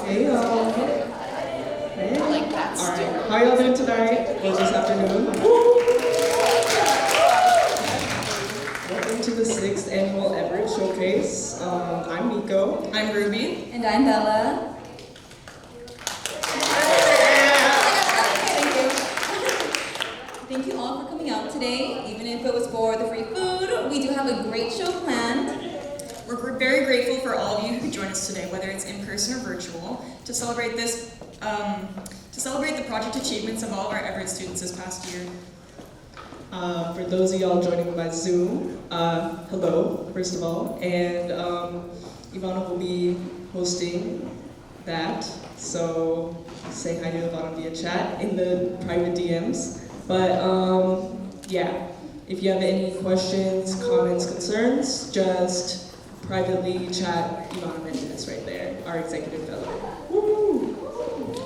Hey y'all. Hey. Alright, how y'all doing tonight or this afternoon? Welcome to the 6th annual Everett Showcase. I'm Nico. I'm Ruby. And I'm Bella. Thank you all for coming out today. Even if it was for the free food, we do have a great show planned. We're very grateful for all of you who could join us today, whether it's in person or virtual, to celebrate the project achievements of all of our Everett students this past year. For those of y'all joining by Zoom, hello, first of all, and Ivana will be hosting that, so say hi to Ivana via chat in the private DMs. But yeah, if you have any questions, comments, concerns, just privately chat Ivana Mendez right there, our executive fellow. Woo!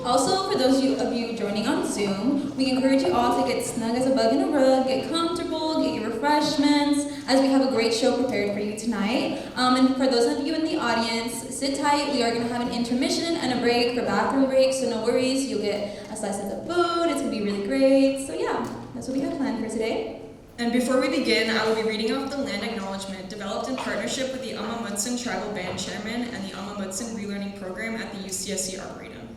Also, for those of you joining on Zoom, we encourage you all to get snug as a bug in a rug, get comfortable, get your refreshments, as we have a great show prepared for you tonight. And for those of you in the audience, sit tight. We are going to have an intermission and a break for bathroom breaks, so no worries. You'll get a slice of the food. It's going to be really great. So yeah, that's what we have planned for today. And before we begin, I will be reading off the land acknowledgement developed in partnership with the Amamutsan Tribal Band Chairman and the Amamutsan Relearning Program at the UCSC Arboretum.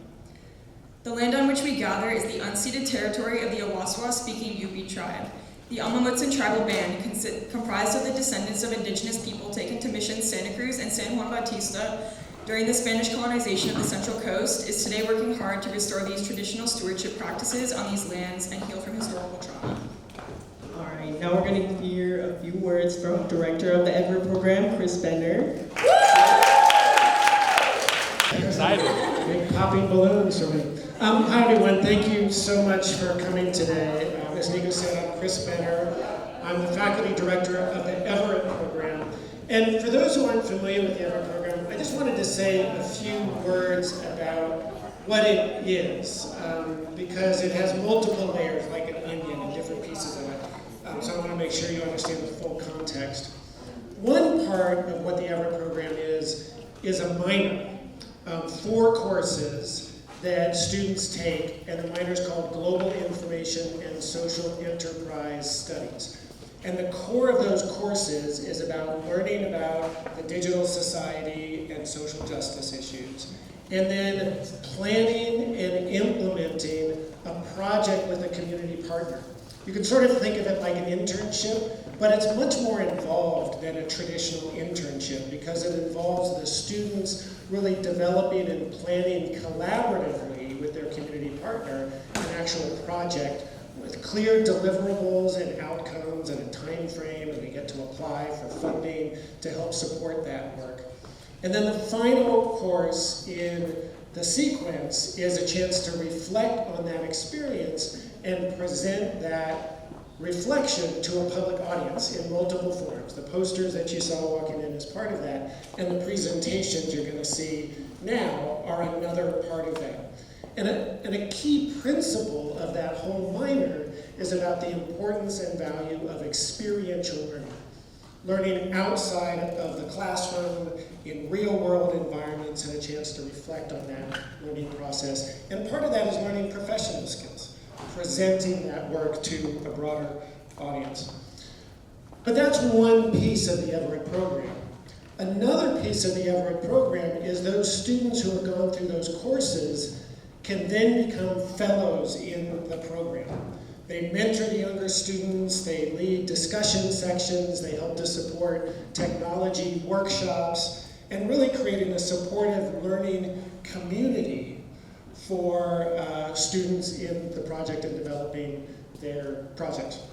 The land on which we gather is the unceded territory of the Awaswa-speaking Yupi tribe. The Amamutsan Tribal Band, comprised of the descendants of indigenous people taken to missions Santa Cruz and San Juan Bautista during the Spanish colonization of the Central Coast, is today working hard to restore these traditional stewardship practices on these lands and heal from historical trauma. All right, now we're going to hear a few words from Director of the Everett Program, Chris Bender. Excited. Big popping balloons for me. Hi everyone, thank you so much for coming today. As Nico said, I'm Chris Benner. I'm the faculty director of the Everett program. And for those who aren't familiar with the Everett program, I just wanted to say a few words about what it is, because it has multiple layers, like an onion, and different pieces of it. So I want to make sure you understand the full context. One part of what the Everett program is a minor, 4 courses that students take, and the minor is called Global Information and Social Enterprise Studies. And the core of those courses is about learning about the digital society and social justice issues, and then planning and implementing a project with a community partner. You can sort of think of it like an internship, but it's much more involved than a traditional internship because it involves the students really developing and planning collaboratively with their community partner an actual project with clear deliverables and outcomes and a time frame, and they get to apply for funding to help support that work. And then the final course in the sequence is a chance to reflect on that experience and present that reflection to a public audience in multiple forms. The posters that you saw walking in as part of that, and the presentations you're going to see now are another part of that. And a key principle of that whole minor is about the importance and value of experiential learning. Learning outside of the classroom, in real-world environments, and a chance to reflect on that learning process. And part of that is learning professional skills, presenting that work to a broader audience. But that's one piece of the Everett program. Another piece of the Everett program is those students who have gone through those courses can then become fellows in the program. They mentor the younger students, they lead discussion sections, they help to support technology workshops, and really creating a supportive learning community for students in the project and developing their projects.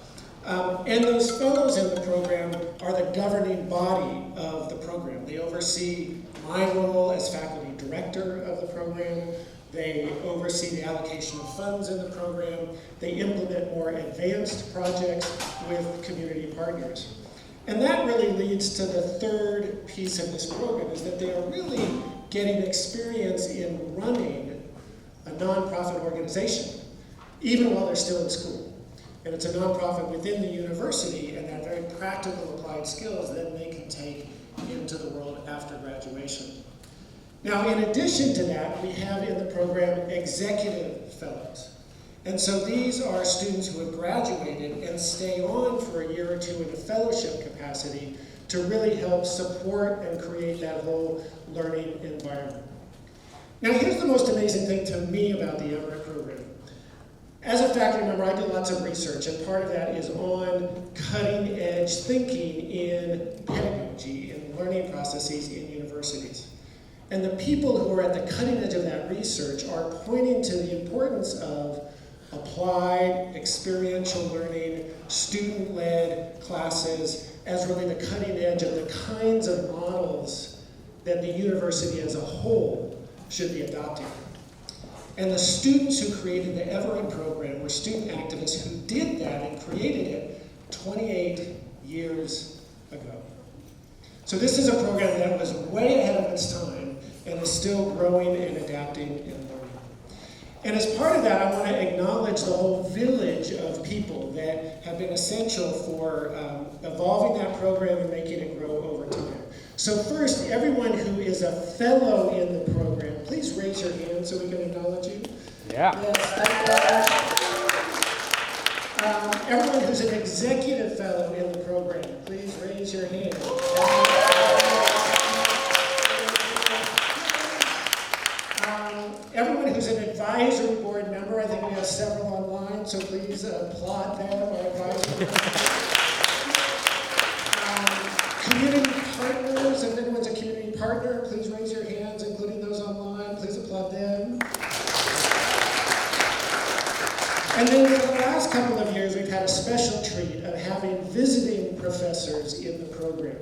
And those fellows in the program are the governing body of the program. They oversee my role as faculty director of the program. They oversee the allocation of funds in the program. They implement more advanced projects with community partners. And that really leads to the third piece of this program, is that they are really getting experience in running a nonprofit organization, even while they're still in school. And it's a nonprofit within the university, and that very practical applied skills that they can take into the world after graduation. Now, in addition to that, we have in the program executive fellows. And so these are students who have graduated and stay on for a year or two in a fellowship capacity to really help support and create that whole learning environment. Now, here's the most amazing thing to me about the Everett program. As a faculty member, I do lots of research, and part of that is on cutting-edge thinking in pedagogy and learning processes in universities. And the people who are at the cutting edge of that research are pointing to the importance of applied, experiential learning, student-led classes as really the cutting edge of the kinds of models that the university as a whole should be adopting. And the students who created the Everett program were student activists who did that and created it 28 years ago. So this is a program that was way ahead of its time and is still growing and adapting and learning. And as part of that, I want to acknowledge the whole village of people that have been essential for evolving that program and making it grow over time. So first, everyone who is a fellow in the program, please raise your hand so we can acknowledge you. Yeah. Yes, everyone who's an executive fellow in the program, please raise your hand. Everyone who's an advisory board member, I think we have several online, so please applaud them, our advisory board. Community partners, if anyone's a community partner, please raise your hands, including those online. Please applaud them. And then for the last couple of years, we've had a special treat of having visiting professors in the program.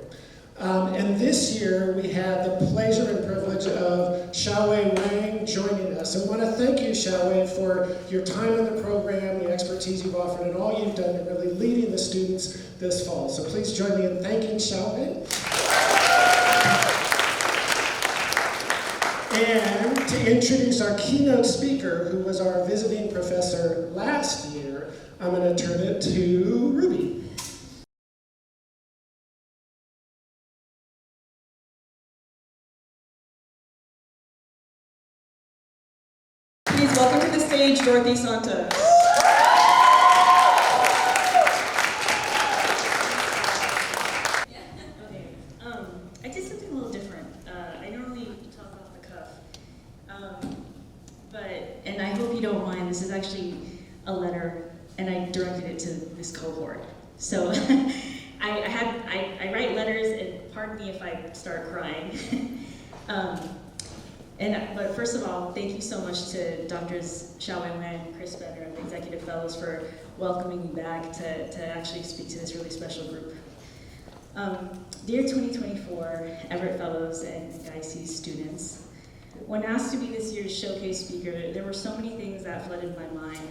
And this year, we had the pleasure and privilege of Xiaowei Wang joining us. So I want to thank you, Xiaowei, for your time in the program, the expertise you've offered, and all you've done in really leading the students this fall. So please join me in thanking Xiaowei. And to introduce our keynote speaker, who was our visiting professor last year, I'm going to turn it to Ruby. Please welcome to the stage Dorothy Santa. Okay, I did something a little different. I normally talk off the cuff, and I hope you don't mind. This is actually a letter, and I directed it to this cohort. So I write letters, and pardon me if I start crying. But first of all, thank you so much to Drs. Xiaowei Wang and Chris Benner and the Executive Fellows for welcoming me back to actually speak to this really special group. Dear 2024 Everett Fellows and IC students, when asked to be this year's showcase speaker, there were so many things that flooded my mind.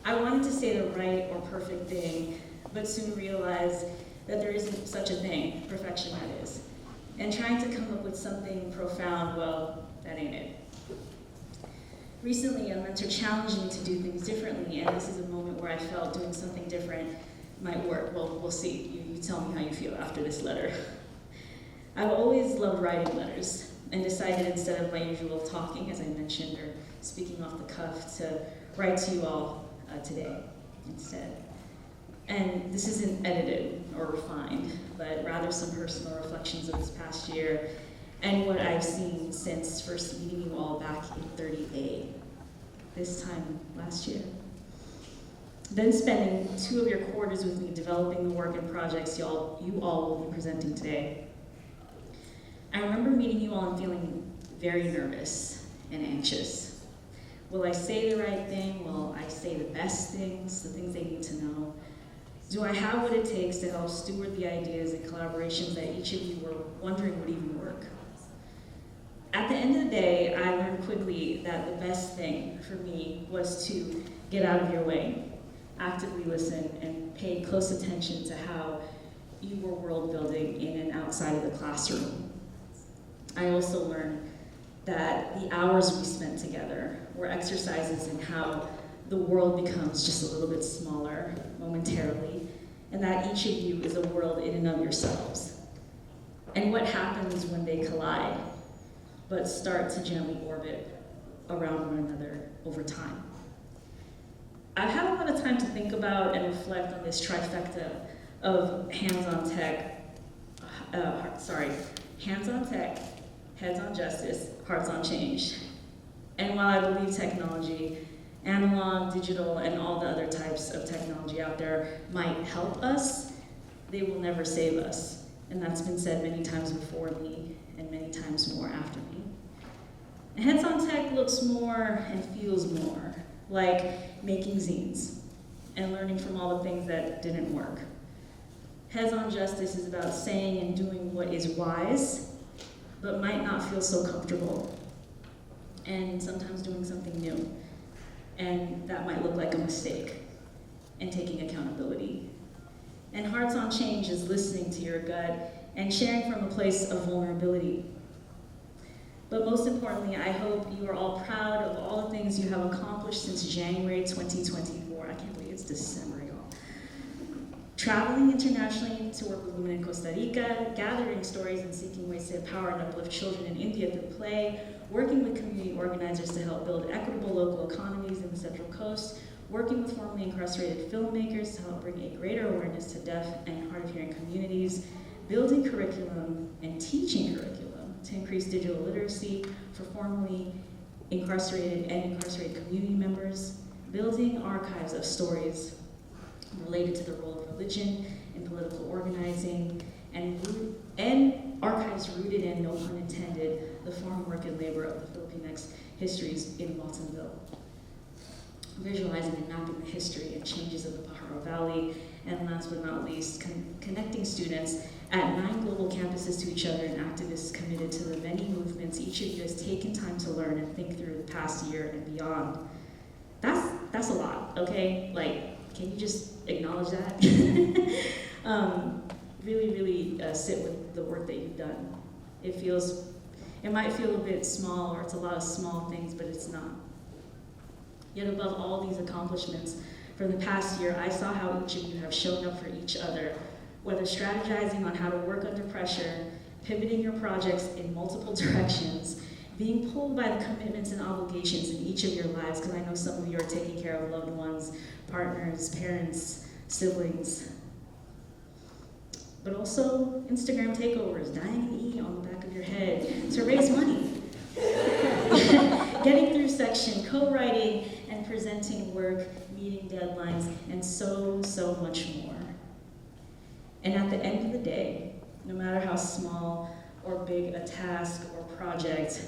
I wanted to say the right or perfect thing, but soon realized that there isn't such a thing, perfection that is. And trying to come up with something profound, well, that ain't it. Recently, a mentor challenged me to do things differently, and this is a moment where I felt doing something different might work. Well, we'll see. You tell me how you feel after this letter. I've always loved writing letters, and decided instead of my usual talking, as I mentioned, or speaking off the cuff, to write to you all today instead. And this isn't edited or refined, but rather some personal reflections of this past year and what I've seen since first meeting you all back in 30A, this time last year. Then spending 2 of your quarters with me developing the work and projects you all will be presenting today. I remember meeting you all and feeling very nervous and anxious. Will I say the right thing? Will I say the best things, the things they need to know? Do I have what it takes to help steward the ideas and collaborations that each of you were wondering would even work? At the end of the day, I learned quickly that the best thing for me was to get out of your way, actively listen, and pay close attention to how you were world building in and outside of the classroom. I also learned that the hours we spent together were exercises in how the world becomes just a little bit smaller momentarily, and that each of you is a world in and of yourselves. And what happens when they collide? but start to gently orbit around one another over time. I've had a lot of time to think about and reflect on this trifecta of hands-on tech, heads on justice, hearts on change. And while I believe technology, analog, digital, and all the other types of technology out there might help us, they will never save us. And that's been said many times before me and many times more after me. And Heads on Tech looks more and feels more like making zines and learning from all the things that didn't work. Heads on Justice is about saying and doing what is wise, but might not feel so comfortable, and sometimes doing something new. And that might look like a mistake, and taking accountability. And Hearts on Change is listening to your gut and sharing from a place of vulnerability. But most importantly, I hope you are all proud of all the things you have accomplished since January 2024. I can't believe it's December, y'all. Traveling internationally to work with women in Costa Rica, gathering stories and seeking ways to empower and uplift children in India through play, working with community organizers to help build equitable local economies in the Central Coast, working with formerly incarcerated filmmakers to help bring a greater awareness to deaf and hard of hearing communities, building curriculum and teaching curriculum to increase digital literacy for formerly incarcerated and incarcerated community members, building archives of stories related to the role of religion in political organizing, and archives rooted in, no pun intended, the farm work and labor of the Filipinx histories in Watsonville. Visualizing and mapping the history and changes of the Pajaro Valley, and last but not least, connecting students at 9 global campuses to each other and activists committed to the many movements each of you has taken time to learn and think through the past year and beyond. That's a lot, okay? Like, can you just acknowledge that? Really sit with the work that you've done. It might feel a bit small, or it's a lot of small things, but it's not. Yet above all these accomplishments, for the past year, I saw how each of you have shown up for each other, whether strategizing on how to work under pressure, pivoting your projects in multiple directions, being pulled by the commitments and obligations in each of your lives, because I know some of you are taking care of loved ones, partners, parents, siblings. But also Instagram takeovers, dying an E on the back of your head to raise money. Getting through section, co-writing and presenting work, meeting deadlines, and so much more. And at the end of the day, no matter how small or big a task or project,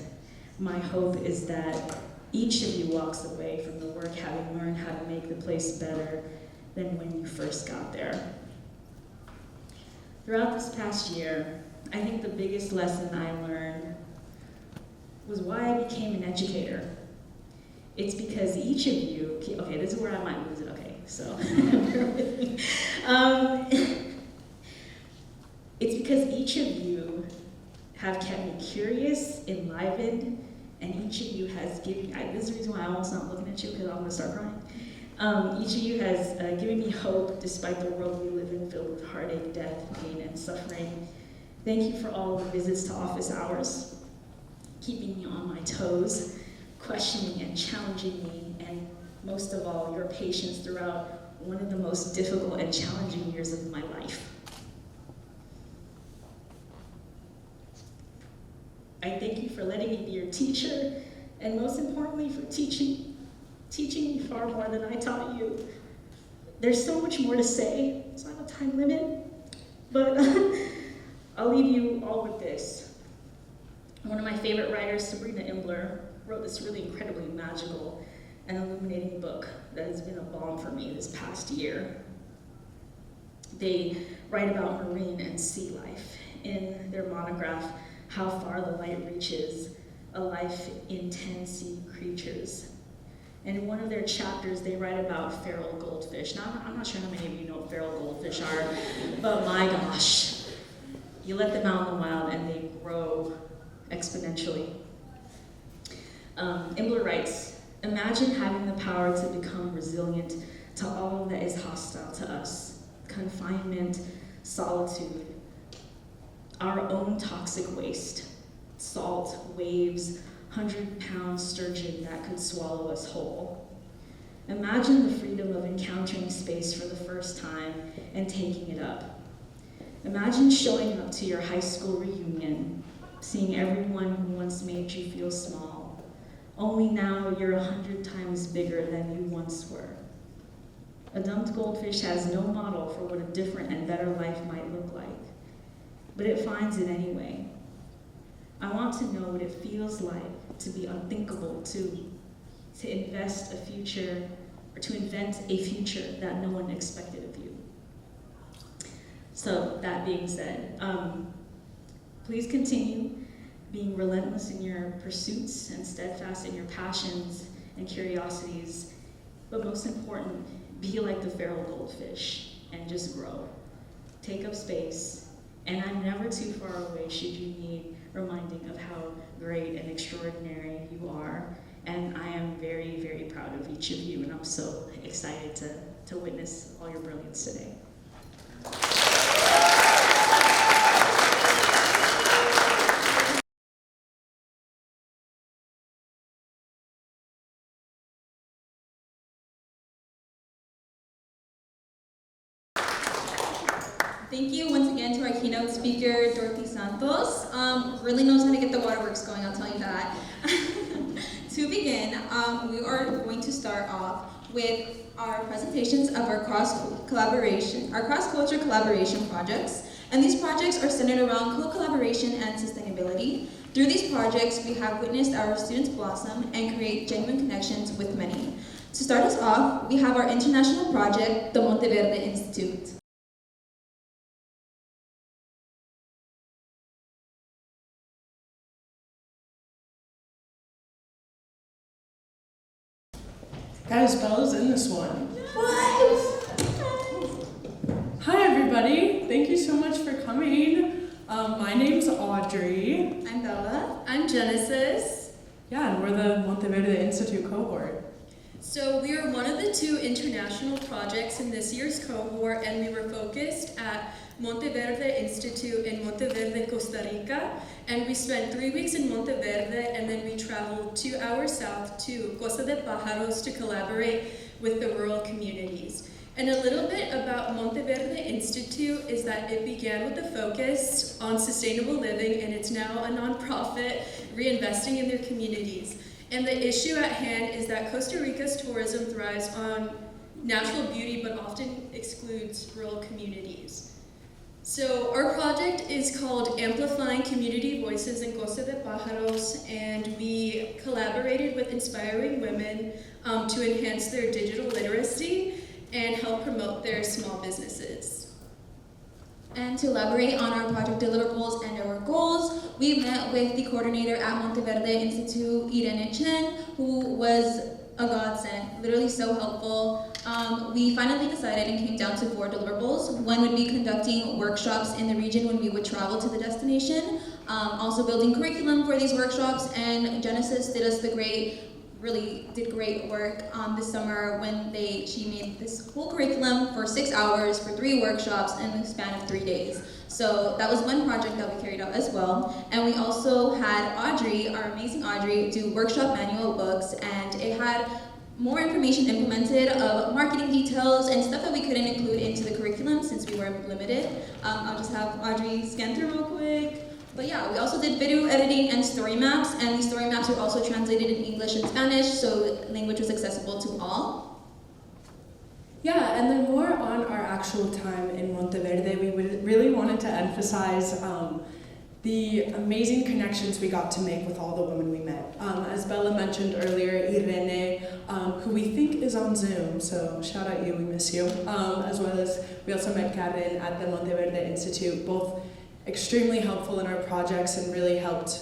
my hope is that each of you walks away from the work having learned how to make the place better than when you first got there. Throughout this past year, I think the biggest lesson I learned was why I became an educator. It's because each of you, okay, this is where I might lose it, okay, so bear with me. It's because each of you have kept me curious, enlivened, and each of you has given, this is the reason why I'm almost not looking at you, because I'm gonna start crying. Each of you has given me hope despite the world we live in filled with heartache, death, pain, and suffering. Thank you for all the visits to office hours, keeping me on my toes, questioning and challenging me, and most of all, your patience throughout one of the most difficult and challenging years of my life. I thank you for letting me be your teacher, and most importantly, for teaching me far more than I taught you. There's so much more to say, so I have a time limit, but I'll leave you all with this. One of my favorite writers, Sabrina Imbler, wrote this really incredibly magical and illuminating book that has been a balm for me this past year. They write about marine and sea life in their monograph, How Far the Light Reaches, A Life in 10 Sea Creatures. And in one of their chapters, they write about feral goldfish. Now, I'm not sure how many of you know what feral goldfish are, but my gosh, you let them out in the wild and they grow exponentially. Imbler writes, imagine having the power to become resilient to all that is hostile to us. Confinement, solitude, our own toxic waste, salt, waves, 100-pound sturgeon that could swallow us whole. Imagine the freedom of encountering space for the first time and taking it up. Imagine showing up to your high school reunion, seeing everyone who once made you feel small, only now you're 100 times bigger than you once were. A dumped goldfish has no model for what a different and better life might look like, but it finds it anyway. I want to know what it feels like to be unthinkable, to invest a future, or to invent a future that no one expected of you. So that being said, please continue being relentless in your pursuits and steadfast in your passions and curiosities, but most important, be like the feral goldfish and just grow. Take up space, and I'm never too far away should you need reminding of how great and extraordinary you are. And I am very, very proud of each of you, and I'm so excited to witness all your brilliance today. Thank you once again to our keynote speaker, Dorothy Santos. Really knows how to get the waterworks going, I'll tell you that. To begin, we are going to start off with our presentations of our cross-culture collaboration projects. And these projects are centered around co-collaboration and sustainability. Through these projects, we have witnessed our students blossom and create genuine connections with many. To start us off, we have our international project, the Monteverde Institute. Guys, Bella's in this one. What? Hi, everybody. Thank you so much for coming. My name's Audrey. I'm Bella. I'm Genesis. Yeah, and we're the Monteverde Institute cohort. So we are one of the 2 international projects in this year's cohort, and we were focused at Monteverde Institute in Monteverde, Costa Rica, and we spent 3 weeks in Monteverde, and then we traveled 2 hours south to Costa de Pájaros to collaborate with the rural communities. And a little bit about Monteverde Institute is that it began with a focus on sustainable living, and it's now a nonprofit reinvesting in their communities. And the issue at hand is that Costa Rica's tourism thrives on natural beauty but often excludes rural communities. So our project is called Amplifying Community Voices in Costa de Pájaros, and we collaborated with inspiring women to enhance their digital literacy and help promote their small businesses. And to elaborate on our project deliverables and our goals, we met with the coordinator at Monteverde Institute, Irene Chen, who was a godsend, literally so helpful. We finally decided and came down to 4 deliverables. One would be conducting workshops in the region when we would travel to the destination, also building curriculum for these workshops, and Genesis really did great work this summer when she made this whole curriculum for 6 hours for 3 workshops in the span of 3 days. So that was one project that we carried out as well. And we also had Audrey, our amazing Audrey, do workshop manual books, and it had more information implemented of marketing details and stuff that we couldn't include into the curriculum since we were limited. I'll just have Audrey scan through real quick. But yeah, we also did video editing and story maps, and these story maps were also translated in English and Spanish, so language was accessible to all. Yeah, and then more on our actual time in Monteverde, we really wanted to emphasize the amazing connections we got to make with all the women we met. As Bella mentioned earlier, Irene, who we think is on Zoom, so shout out you, we miss you, as well as we also met Karen at the Monteverde Institute, both extremely helpful in our projects and really helped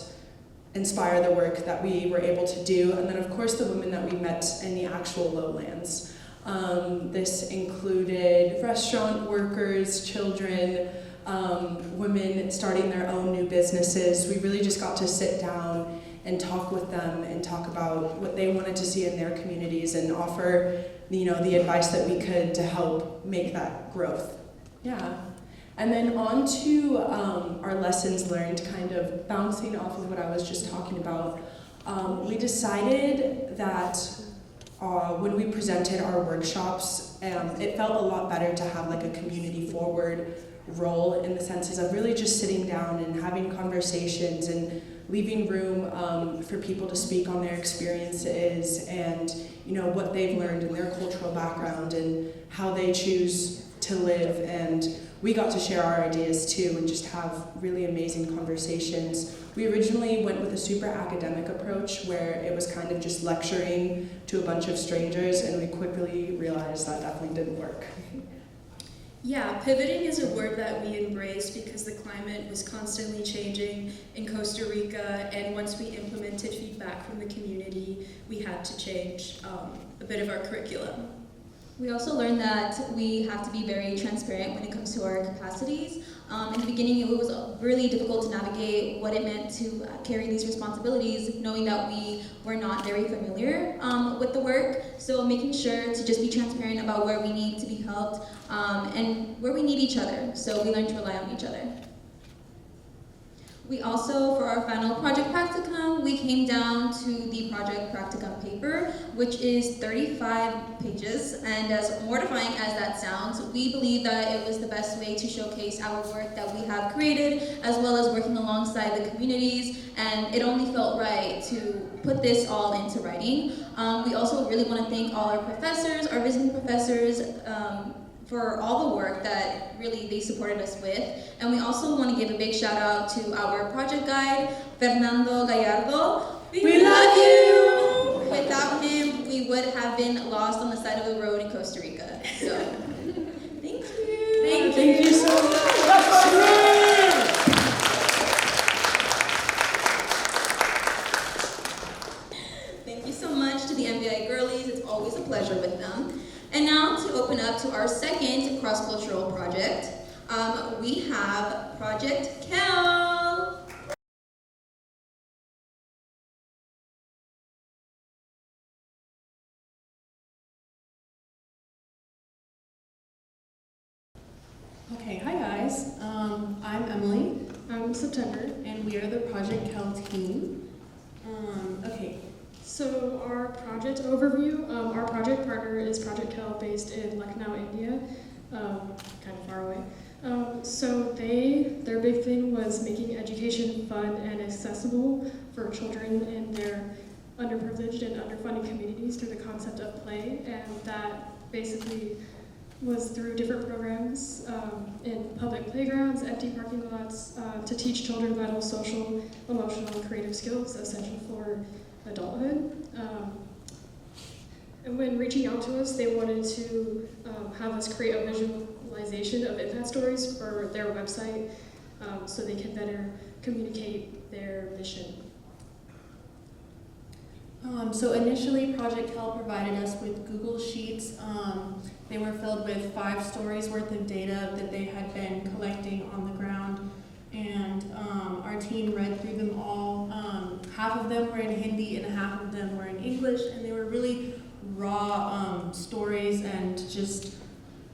inspire the work that we were able to do. And then of course the women that we met in the actual lowlands. This included restaurant workers, children, women starting their own new businesses. We really just got to sit down and talk with them and talk about what they wanted to see in their communities and offer, the advice that we could to help make that growth. Yeah. And then on to our lessons learned, kind of bouncing off of what I was just talking about. We decided that when we presented our workshops, it felt a lot better to have like a community forward role in the senses of really just sitting down and having conversations and leaving room for people to speak on their experiences and what they've learned in their cultural background and how they choose to live. And we got to share our ideas too and just have really amazing conversations. We originally went with a super academic approach where it was kind of just lecturing to a bunch of strangers, and we quickly realized that definitely didn't work. Yeah, pivoting is a word that we embraced because the climate was constantly changing in Costa Rica, and once we implemented feedback from the community, we had to change a bit of our curriculum. We also learned that we have to be very transparent when it comes to our capacities. In the beginning, it was really difficult to navigate what it meant to carry these responsibilities, knowing that we were not very familiar with the work. So making sure to just be transparent about where we need to be helped and where we need each other. So we learned to rely on each other. We also, for our final project practicum, we came down to the project practicum paper, which is 35 pages, and as mortifying as that sounds, we believe that it was the best way to showcase our work that we have created, as well as working alongside the communities, and it only felt right to put this all into writing. We also really want to thank all our professors, our visiting professors, for all the work that really they supported us with. And we also want to give a big shout out to our project guide, Fernando Gallardo. We love you! Without him, we would have been lost on the side of the road in Costa Rica. So, thank you. Thank you so much. Thank you so much to the MBI girlies. It's always a pleasure with them. And now to open up to our second cross-cultural project, we have Project Cal. Okay, hi guys. I'm Emily. I'm September, and we are the Project Cal team. Okay. So our project overview, our project partner is Project Cal based in Lucknow, India, kind of far away. So their big thing was making education fun and accessible for children in their underprivileged and underfunded communities through the concept of play, and that basically was through different programs in public playgrounds, empty parking lots, to teach children vital social, emotional, and creative skills essential for adulthood. And when reaching out to us, they wanted to have us create a visualization of impact stories for their website so they can better communicate their mission. So initially, Project Cal provided us with Google Sheets. They were filled with 5 stories worth of data that they had been collecting on the ground, and our team read through them all. Half of them were in Hindi and half of them were in English, and they were really raw stories and just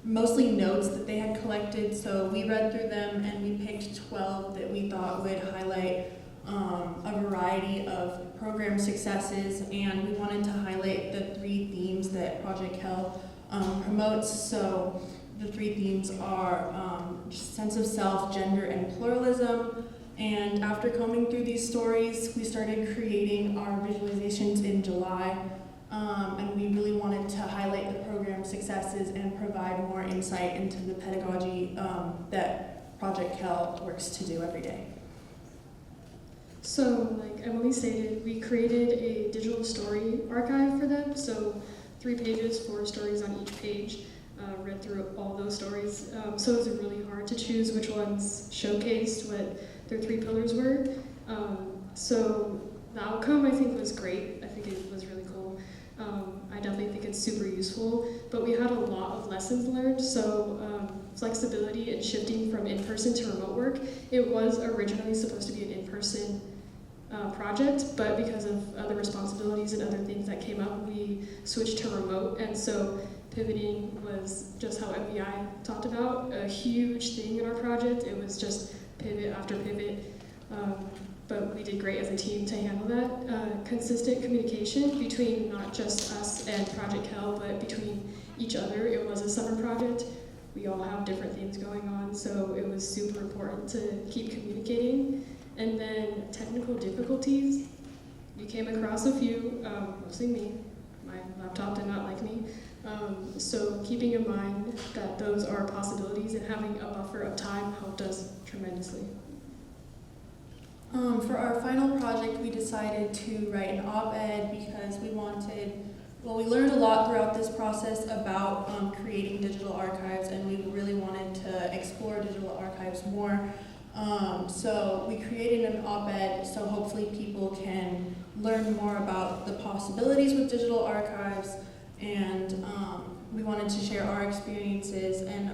mostly notes that they had collected. So we read through them and we picked 12 that we thought would highlight a variety of program successes, and we wanted to highlight the 3 themes that Project Cal promotes. So the 3 themes are sense of self, gender, and pluralism. And after combing through these stories, we started creating our visualizations in July, and we really wanted to highlight the program successes and provide more insight into the pedagogy that Project Cal works to do every day. So, like Emily stated, we created a digital story archive for them, so 3 pages, 4 stories on each page. Read through all those stories, so it was really hard to choose which ones showcased what their 3 pillars were. So the outcome, I think, was great. I think it was really cool. I definitely think it's super useful, but we had a lot of lessons learned, so flexibility and shifting from in-person to remote work. It was originally supposed to be an in-person project, but because of other responsibilities and other things that came up, we switched to remote, and so pivoting was just how MBI talked about, a huge thing in our project. It was just pivot after pivot. But we did great as a team to handle that. Consistent communication between not just us and Project Cal, but between each other. It was a summer project. We all have different things going on, so it was super important to keep communicating. And then technical difficulties. We came across a few, mostly me. My laptop did not like me. So keeping in mind that those are possibilities and having a buffer of time helped us tremendously. For our final project, we decided to write an op-ed because we learned a lot throughout this process about creating digital archives, and we really wanted to explore digital archives more. So we created an op-ed so hopefully people can learn more about the possibilities with digital archives, and we wanted to share our experiences. And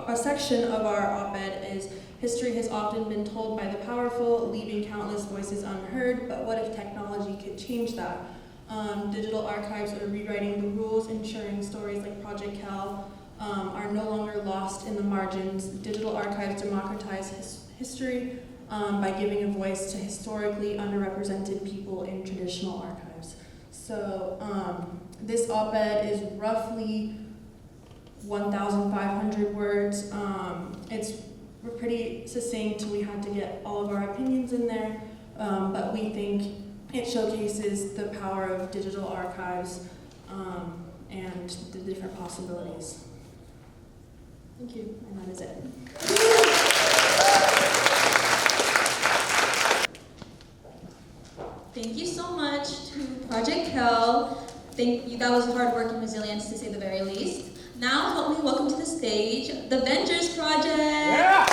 a section of our op-ed is, history has often been told by the powerful, leaving countless voices unheard, but what if technology could change that? Digital archives are rewriting the rules, ensuring stories like Project Cal are no longer lost in the margins. Digital archives democratize history by giving a voice to historically underrepresented people in traditional archives. So this op-ed is roughly 1,500 words. We're pretty succinct. We had to get all of our opinions in there, but we think it showcases the power of digital archives and the different possibilities. Thank you. And that is it. Thank you so much to Project Cal. Thank you. That was hard work and resilience, to say the very least. Now, help me welcome to the stage the Ventures Project. Yeah.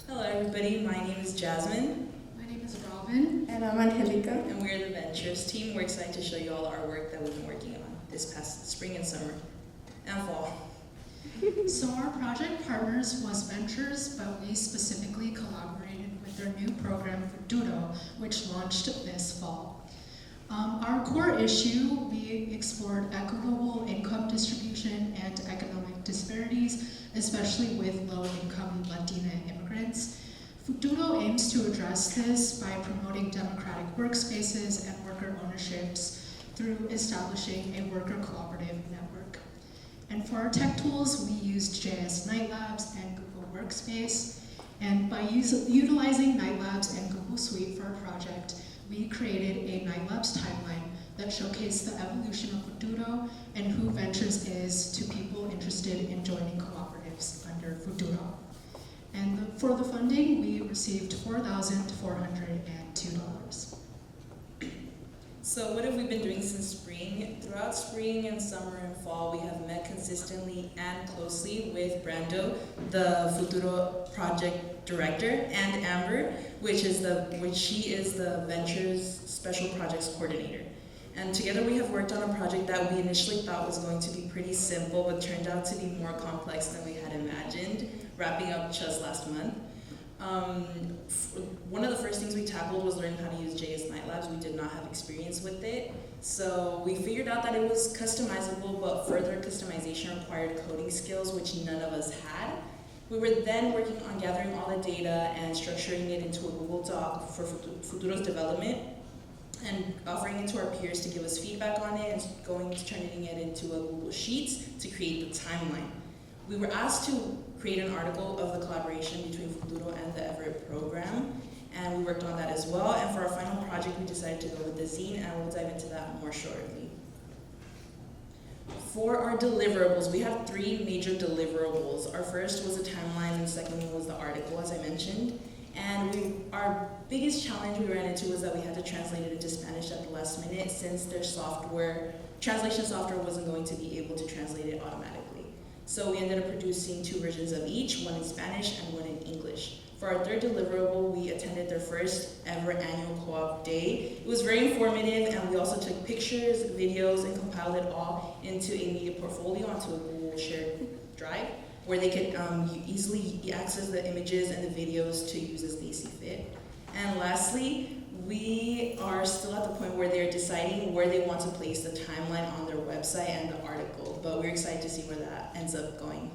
Hello everybody, my name is Jasmine. My name is Robin. And I'm Angelica. And we're the Ventures team. We're excited to show you all our work that we've been working on this past spring and summer and fall. So our project partners was Ventures, but we specifically collaborated with their new program, Futuro, which launched this fall. Our core issue, we explored equitable income distribution and economic disparities, especially with low-income Latina immigrants. Futuro aims to address this by promoting democratic workspaces and worker ownerships through establishing a worker collaborative network. And for our tech tools, we used JS Night Labs and Google Workspace. And by utilizing Night Labs and Google Suite for our project, we created a Night Labs timeline that showcased the evolution of Futuro and who Ventures is to people interested in joining cooperatives under Futuro. And for the funding, we received $4,402. So what have we been doing since spring? Throughout spring and summer and fall, we have met consistently and closely with Brando, the Futuro project director, and Amber, which she is the Ventures Special Projects Coordinator. And together we have worked on a project that we initially thought was going to be pretty simple, but turned out to be more complex than we had imagined, wrapping up just last month. One of the first things we tackled was learning how to use JS Night Labs. We did not have experience with it. So we figured out that it was customizable, but further customization required coding skills, which none of us had. We were then working on gathering all the data and structuring it into a Google Doc for Futuro's development, and offering it to our peers to give us feedback on it, and turning it into a Google Sheets to create the timeline. We were asked to create an article of the collaboration between Futuro and the Everett program, and we worked on that as well. And for our final project, we decided to go with the zine, and we'll dive into that more shortly. For our deliverables, we have 3 major deliverables. Our first was a timeline, and the second one was the article, as I mentioned. And our biggest challenge we ran into was that we had to translate it into Spanish at the last minute, since their translation software wasn't going to be able to translate it automatically. So we ended up producing 2 versions of each, one in Spanish and one in English. For our third deliverable, we attended their first ever annual co-op day. It was very informative, and we also took pictures, videos, and compiled it all into a media portfolio onto a Google shared drive, where they could easily access the images and the videos to use as they see fit. And lastly, we are still at the point where they're deciding where they want to place the timeline on their website and the article, but we're excited to see where that ends up going.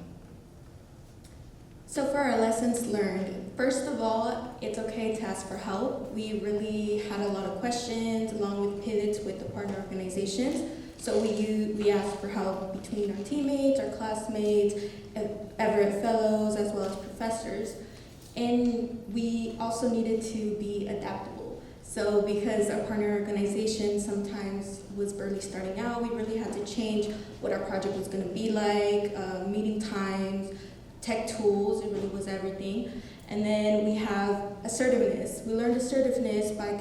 So for our lessons learned, first of all, it's okay to ask for help. We really had a lot of questions along with pivots with the partner organizations. So we asked for help between our teammates, our classmates, Everett fellows, as well as professors. And we also needed to be adaptable. So because our partner organization sometimes was barely starting out, we really had to change what our project was going to be like, meeting times, tech tools, it really was everything. And then we have assertiveness. We learned assertiveness by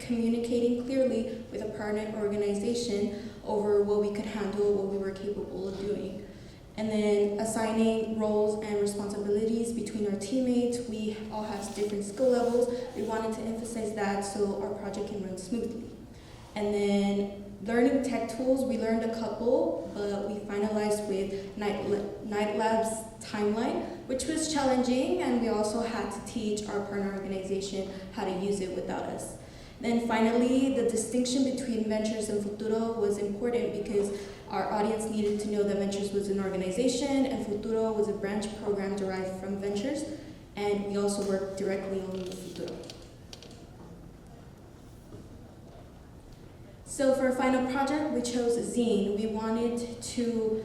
communicating clearly with a partner organization over what we could handle, what we were capable of doing. And then assigning roles and responsibilities between our teammates. We all have different skill levels. We wanted to emphasize that so our project can run smoothly. And then learning tech tools, we learned a couple, but we finalized with Night Lab's timeline, which was challenging, and we also had to teach our partner organization how to use it without us. Then finally, the distinction between Ventures and Futuro was important because our audience needed to know that Ventures was an organization and Futuro was a branch program derived from Ventures, and we also worked directly on with Futuro. So for our final project, we chose a zine. We wanted to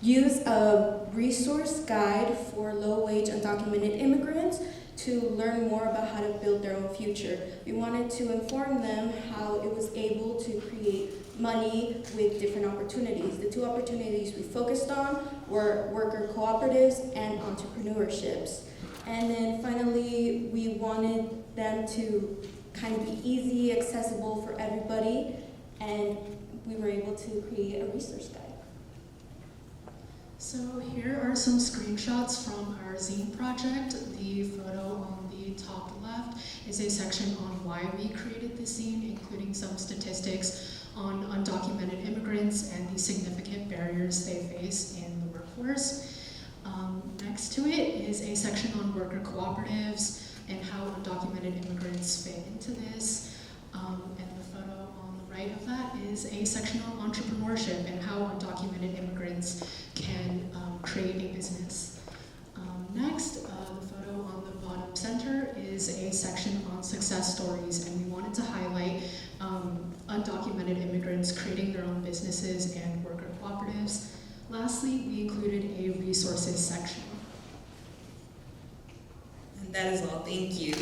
use a resource guide for low-wage undocumented immigrants to learn more about how to build their own future. We wanted to inform them how it was able to create money with different opportunities. The two opportunities we focused on were worker cooperatives and entrepreneurships. And then finally, we wanted them to kind of be easy, accessible for everybody, and we were able to create a resource guide. So here are some screenshots from our zine project. The photo on the top left is a section on why we created the zine, including some statistics on undocumented immigrants and the significant barriers they face in the workforce. Next to it is a section on worker cooperatives and how undocumented immigrants fit into this. And the photo on the right of that is a section on entrepreneurship and how undocumented immigrants can create a business. Next, the photo on the bottom center is a section on success stories, and we wanted to highlight undocumented immigrants creating their own businesses and worker cooperatives. Lastly, we included a resources section. And that is all. Thank you.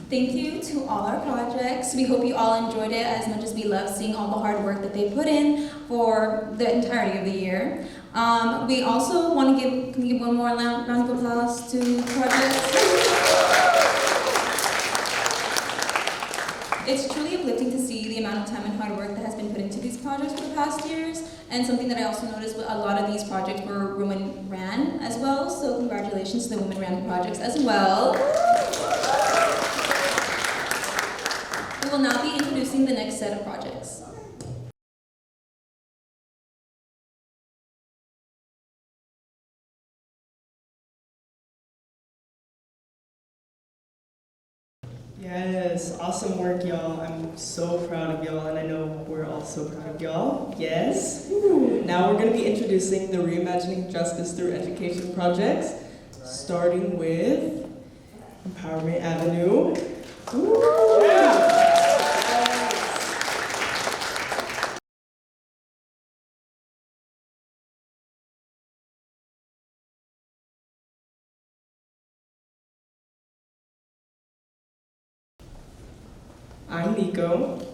Thank you to all our projects. We hope you all enjoyed it as much as we love seeing all the hard work that they put in for the entirety of the year. We also want to can we give one more round of applause to projects? It's truly uplifting to see the amount of time and hard work that has been put into these projects for the past years, and something that I also noticed with a lot of these projects were women-ran as well, so congratulations to the women-ran projects as well. We will now be introducing the next set of projects. Yes, awesome work, y'all. I'm so proud of y'all, and I know we're all so proud of y'all. Yes. Now we're going to be introducing the Reimagining Justice Through Education projects, starting with Empowerment Avenue. I'm Nico.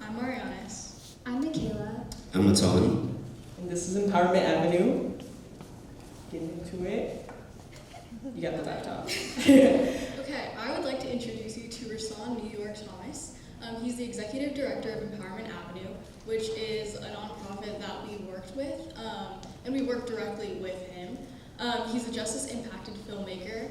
I'm Marianas. I'm Michaela. I'm Matani. And this is Empowerment Avenue. Get into it. You got the laptop. Okay, I would like to introduce you to Rasan New York Thomas. He's the Executive Director of Empowerment Avenue. which is a nonprofit that we worked with, and we worked directly with him. He's a justice-impacted filmmaker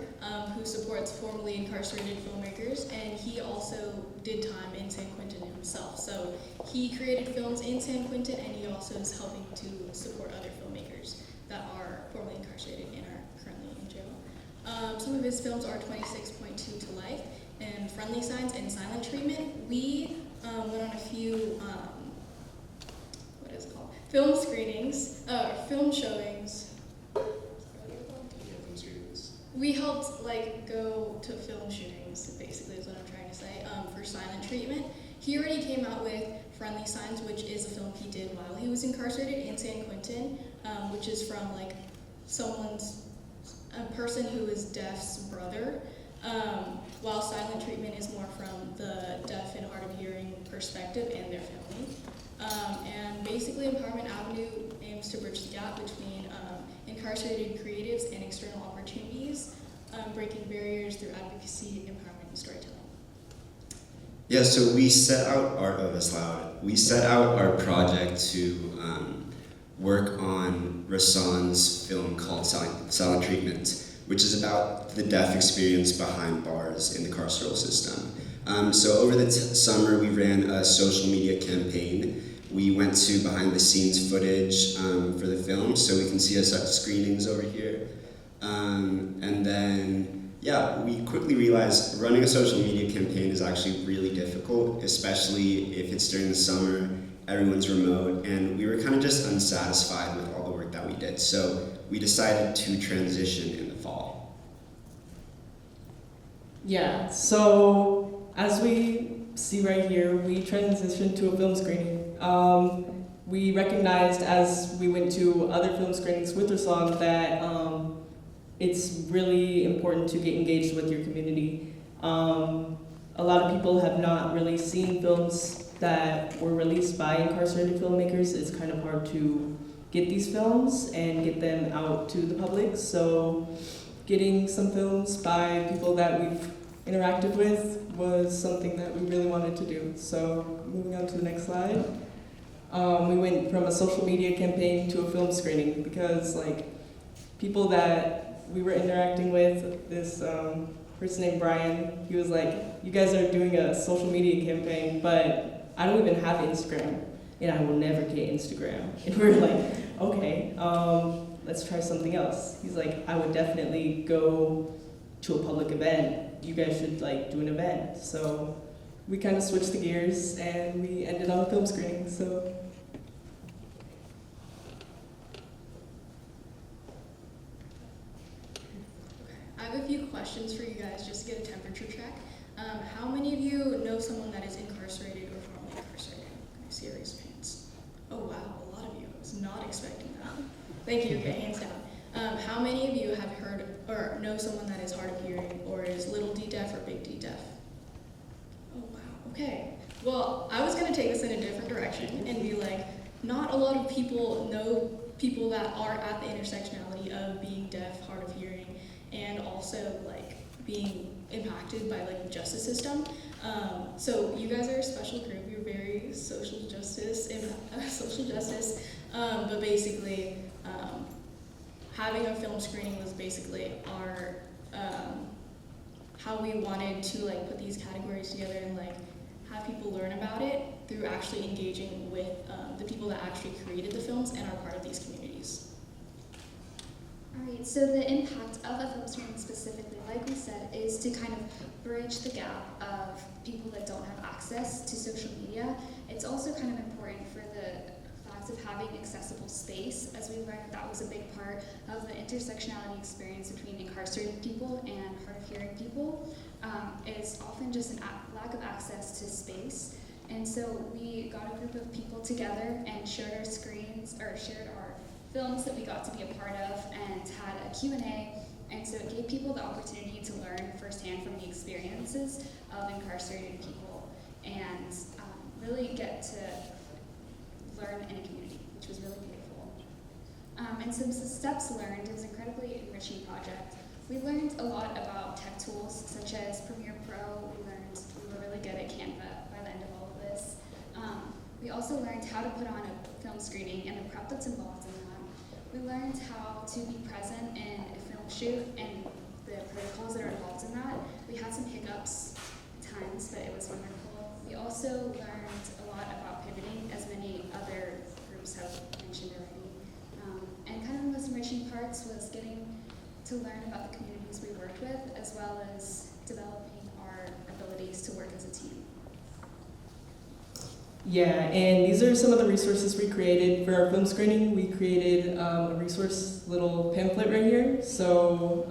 who supports formerly incarcerated filmmakers, and he also did time in San Quentin himself. So he created films in San Quentin, and he also is helping to support other filmmakers that are formerly incarcerated and are currently in jail. Some of his films are 26.2 to Life, and Friendly Signs and Silent Treatment. We went on a few, film screenings, film showings. We helped go to film shootings, basically is what I'm trying to say, for Silent Treatment. He already came out with Friendly Signs, which is a film he did while he was incarcerated in San Quentin, which is from a person who is deaf's brother, while Silent Treatment is more from the deaf and hard of hearing perspective and their family. And basically Empowerment Avenue aims to bridge the gap between incarcerated creatives and external opportunities, breaking barriers through advocacy, empowerment, and storytelling. Yeah, so we set out our project to work on Rassan's film called Silent Treatment, which is about the deaf experience behind bars in the carceral system. So over the summer, we ran a social media campaign. We went to behind the scenes footage for the film, so we can see us at screenings over here. And then, yeah, we quickly realized running a social media campaign is actually really difficult, especially if it's during the summer, everyone's remote, and we were kind of just unsatisfied with all the work that we did. So we decided to transition in the fall. Yeah, so as we see right here, we transitioned to a film screening. We recognized as we went to other film screenings with Rassan that it's really important to get engaged with your community. A lot of people have not really seen films that were released by incarcerated filmmakers. It's kind of hard to get these films and get them out to the public. So getting some films by people that we've interacted with was something that we really wanted to do. So moving on to the next slide. We went from a social media campaign to a film screening because people that we were interacting with, this person named Brian, he was like, you guys are doing a social media campaign, but I don't even have Instagram, and I will never get Instagram. And we were like, okay, let's try something else. He's like, I would definitely go to a public event. You guys should do an event. So we kind of switched the gears and we ended on a film screening. So I have a few questions for you guys just to get a temperature check. How many of you know someone that is incarcerated or formerly incarcerated? Can I see a raise of hands? Oh wow, a lot of you. I was not expecting that. Thank you, okay, hands down. How many of you have heard or know someone that is hard of hearing or is little D deaf or big D deaf? Oh wow, okay. Well, I was gonna take this in a different direction and be like, not a lot of people know people that are at the intersectionality of being deaf, hard of hearing, and also being impacted by the justice system. So you guys are a special group. You're very social justice, but basically having a film screening was basically our how we wanted to put these categories together and have people learn about it through actually engaging with the people that actually created the films and are part of these communities. Alright, so the impact of a film screening specifically, like we said, is to kind of bridge the gap of people that don't have access to social media. It's also kind of important for the fact of having accessible space, as we learned that was a big part of the intersectionality experience between incarcerated people and hard of hearing people, is often just a lack of access to space. And so we got a group of people together and shared our screens, or shared our films that we got to be a part of, and had a Q&A, and so it gave people the opportunity to learn firsthand from the experiences of incarcerated people and really get to learn in a community, which was really beautiful. And some steps learned. It was an incredibly enriching project. We learned a lot about tech tools such as Premiere Pro. We learned we were really good at Canva by the end of all of this. We also also learned how to put on a film screening and the prep that's involved in that. We learned how to be present in a film shoot and the protocols that are involved in that. We had some hiccups at times, but it was wonderful. We also learned a lot about pivoting, as many other groups have mentioned already. And kind of the most enriching parts was getting to learn about the communities we worked with, as well as developing our abilities to work as a team. Yeah, and these are some of the resources we created for our film screening. We created a resource little pamphlet right here. So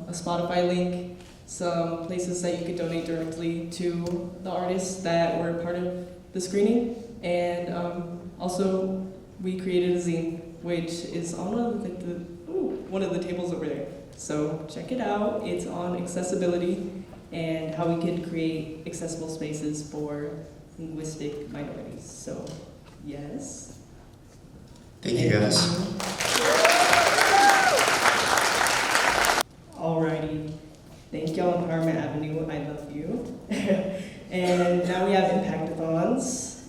a Spotify link, some places that you could donate directly to the artists that were part of the screening. And also we created a zine, which is on one of the tables over there. So check it out. It's on accessibility and how we can create accessible spaces for linguistic minorities. So, yes. Thank you, guys. Alrighty. Thank y'all, Empowerment Avenue. I love you. And now we have Impactathons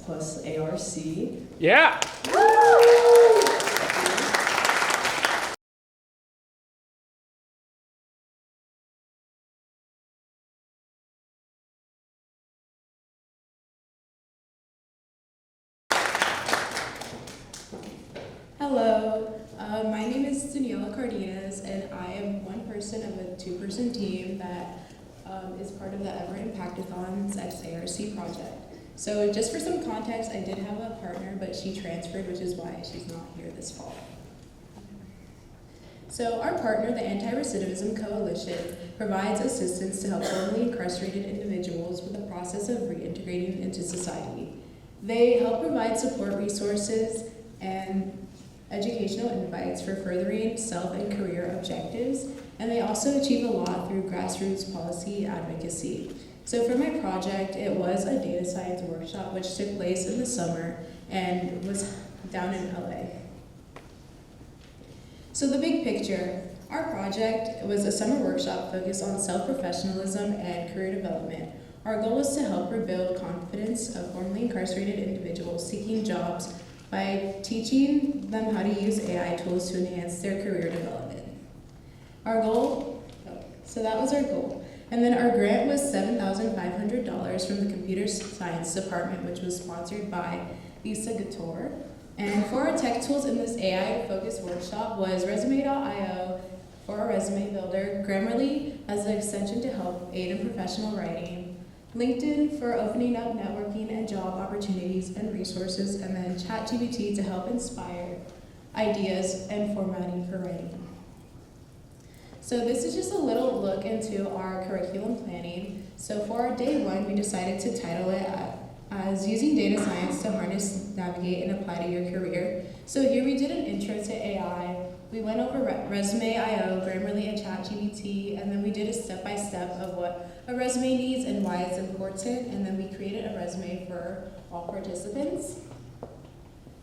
plus ARC. Yeah. Hello, my name is Daniela Cardenas, and I am one person of a two-person team that is part of the Everett Impactathons XARC project. So just for some context, I did have a partner, but she transferred, which is why she's not here this fall. So our partner, the Anti-Recidivism Coalition, provides assistance to help formerly incarcerated individuals with the process of reintegrating into society. They help provide support resources and educational invites for furthering self and career objectives, and they also achieve a lot through grassroots policy advocacy. So for my project, it was a data science workshop which took place in the summer and was down in LA. So the big picture, our project was a summer workshop focused on self-professionalism and career development. Our goal was to help rebuild confidence of formerly incarcerated individuals seeking jobs by teaching them how to use AI tools to enhance their career development. So that was our goal. And then our grant was $7,500 from the Computer Science Department, which was sponsored by Lisa Gator. And for our tech tools in this AI-focused workshop was Resume.io for a resume builder, Grammarly as an extension to help aid in professional writing, LinkedIn for opening up networking and job opportunities and resources, and then ChatGPT to help inspire ideas and formatting for writing. So this is just a little look into our curriculum planning. So for our day one, we decided to title it as Using Data Science to Harness, Navigate, and Apply to Your Career. So here we did an intro to AI. We went over Resume.io, Grammarly, and ChatGPT, and then we did a step-by-step of what a resume needs and why it's important, and then we created a resume for all participants.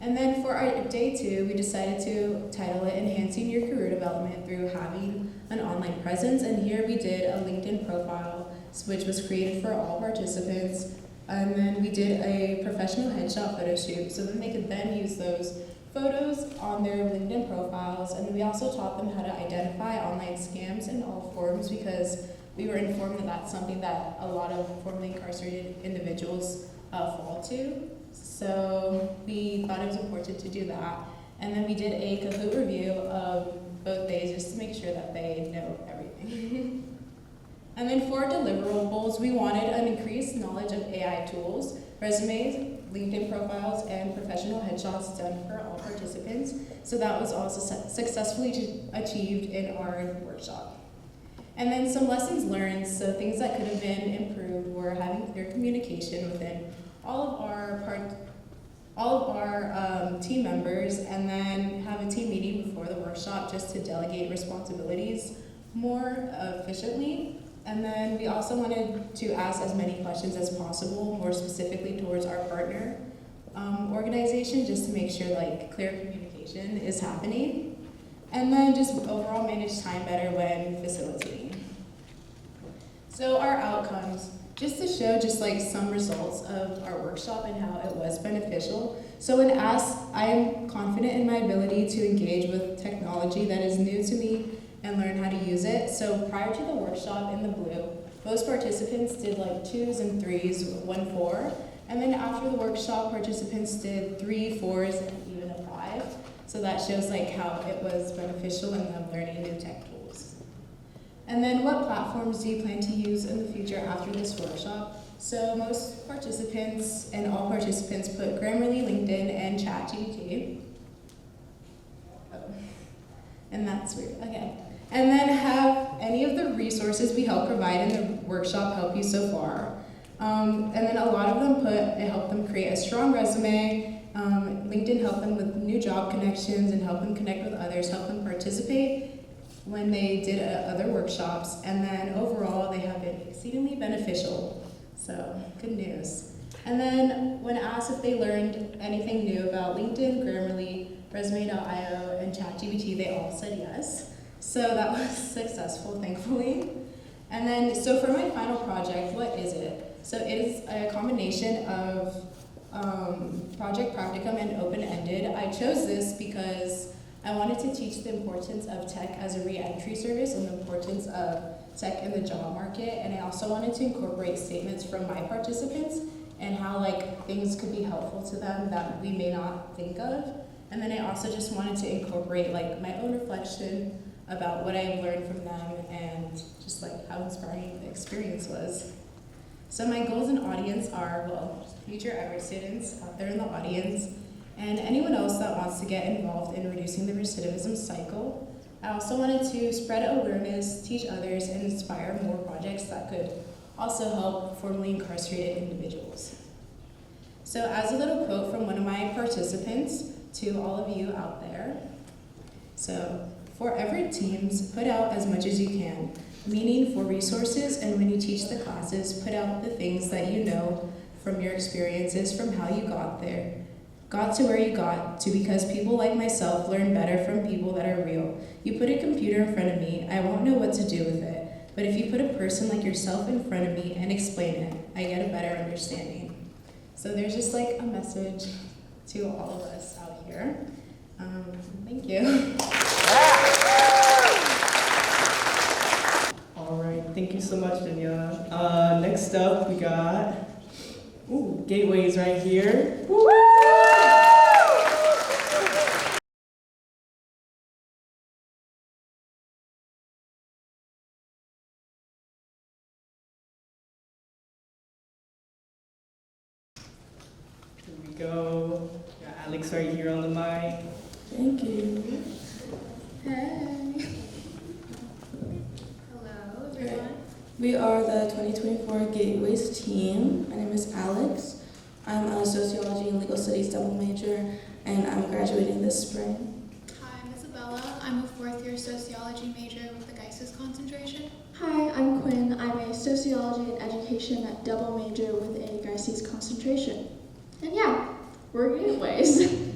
And then for our day two, we decided to title it Enhancing Your Career Development Through Having an Online Presence, and here we did a LinkedIn profile, which was created for all participants, and then we did a professional headshot photo shoot, so then they could then use those photos on their LinkedIn profiles, and we also taught them how to identify online scams in all forms because we were informed that that's something that a lot of formerly incarcerated individuals fall to. So we thought it was important to do that. And then we did a Kahoot review of both days just to make sure that they know everything. And then for deliverables, we wanted an increased knowledge of AI tools, resumes, LinkedIn profiles, and professional headshots done for all participants. So that was also successfully achieved in our workshop. And then some lessons learned, so things that could have been improved were having clear communication within all of our team members, and then have a team meeting before the workshop just to delegate responsibilities more efficiently. And then we also wanted to ask as many questions as possible, more specifically towards our partner organization, just to make sure clear communication is happening. And then just overall manage time better when facilitating. So our outcomes. just to show just like some results of our workshop and how it was beneficial. So when asked, I am confident in my ability to engage with technology that is new to me and learn how to use it. So prior to the workshop in the blue, most participants did like 2s and 3s, 1, 4. And then after the workshop, participants did 3, 4s, and even a 5. So that shows like how it was beneficial in them learning new tech tools. And then what platforms do you plan to use in the future after this workshop? So most participants and all participants put Grammarly, LinkedIn, and ChatGPT. Oh. And that's weird, okay. And then have any of the resources we help provide in the workshop help you so far? And then a lot of them it helped them create a strong resume. LinkedIn helped them with new job connections and help them connect with others, help them participate when they did other workshops. And then overall, they have been exceedingly beneficial. So, good news. And then when asked if they learned anything new about LinkedIn, Grammarly, Resume.io, and ChatGPT, they all said yes. So that was successful, thankfully. And then, so for my final project, what is it? So it is a combination of project practicum and open-ended. I chose this because I wanted to teach the importance of tech as a re-entry service and the importance of tech in the job market. And I also wanted to incorporate statements from my participants and how like things could be helpful to them that we may not think of. And then I also just wanted to incorporate like my own reflection about what I've learned from them and just like how inspiring the experience was. So my goals and audience are, well, future Everett students out there in the audience, and anyone else that wants to get involved in reducing the recidivism cycle. I also wanted to spread awareness, teach others, and inspire more projects that could also help formerly incarcerated individuals. So as a little quote from one of my participants to all of you out there, so for Everett teams, put out as much as you can, meaning for resources, and when you teach the classes, put out the things that you know from your experiences, from how you got there. Got to where you got to because people like myself learn better from people that are real. You put a computer in front of me, I won't know what to do with it. But if you put a person like yourself in front of me and explain it, I get a better understanding. So there's just like a message to all of us out here. Thank you. All right, thank you so much, Daniela. Next up, we got Gateways right here. Woo! Here we go. Got Alex right here on the mic. Thank you. Hey. Hello, everyone. We are the 2024 Gateways team. My name is Alex. I'm a sociology and legal studies double major, and I'm graduating this spring. Hi, I'm Isabella. I'm a fourth-year sociology major with a Geises concentration. Hi, I'm Quinn. I'm a sociology and education double major with a Geises concentration. And yeah, we're Gateways.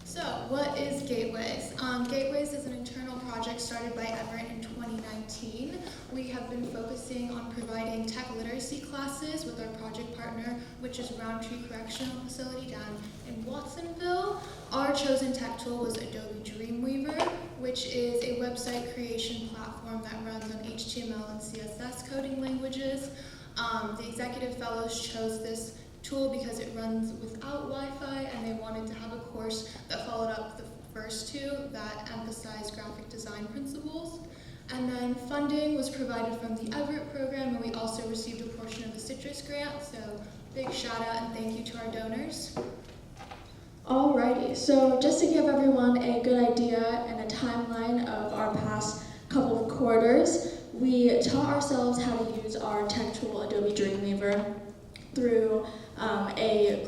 So, what is Gateways? Gateways is an internal project started by Everett in 2019. We have been focusing on providing tech literacy classes with our project partner, which is Roundtree Correctional Facility down in Watsonville. Our chosen tech tool was Adobe Dreamweaver, which is a website creation platform that runs on HTML and CSS coding languages. The executive fellows chose this tool because it runs without Wi-Fi, and they wanted to have a course that followed up the first two that emphasize graphic design principles. And then funding was provided from the Everett program, and we also received a portion of the Citrus grant, so big shout out and thank you to our donors. Alrighty, so just to give everyone a good idea and a timeline of our past couple of quarters, we taught ourselves how to use our tech tool Adobe Dreamweaver through a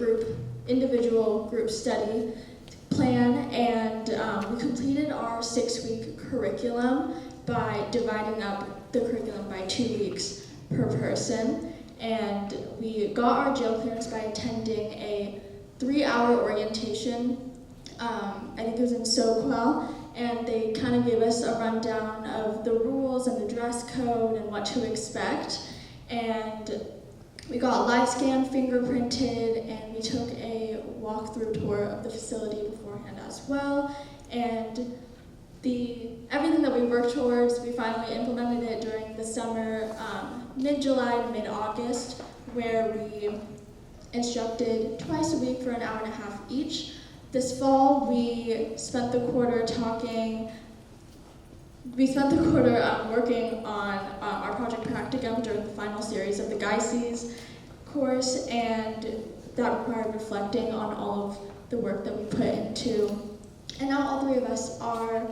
individual group study plan, and we completed our 6-week curriculum by dividing up the curriculum by 2 weeks per person. And we got our jail clearance by attending a 3-hour orientation. I think it was in Soquel, and they kind of gave us a rundown of the rules and the dress code and what to expect. And we got live scanned, fingerprinted, and we took a walkthrough tour of the facility beforehand as well. And everything that we worked towards, we finally implemented it during the summer, mid-July to mid-August, where we instructed twice a week for an hour and a half each. This fall, we spent the quarter working on our project practicum during the final series of the GICES course, and that required reflecting on all of the work that we put into. And now all three of us are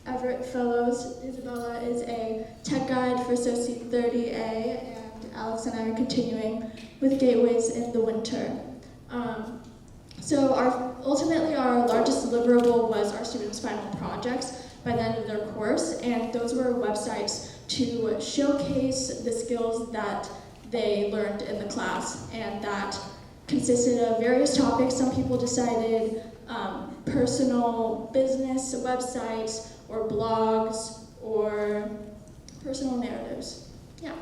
Everett Fellows. Isabella is a tech guide for Soci 30A, and Alex and I are continuing with Gateways in the winter. So ultimately our largest deliverable was our students' final projects by the end of their course, and those were websites to showcase the skills that they learned in the class, and that consisted of various topics. Some people decided personal business websites or blogs or personal narratives. Yeah.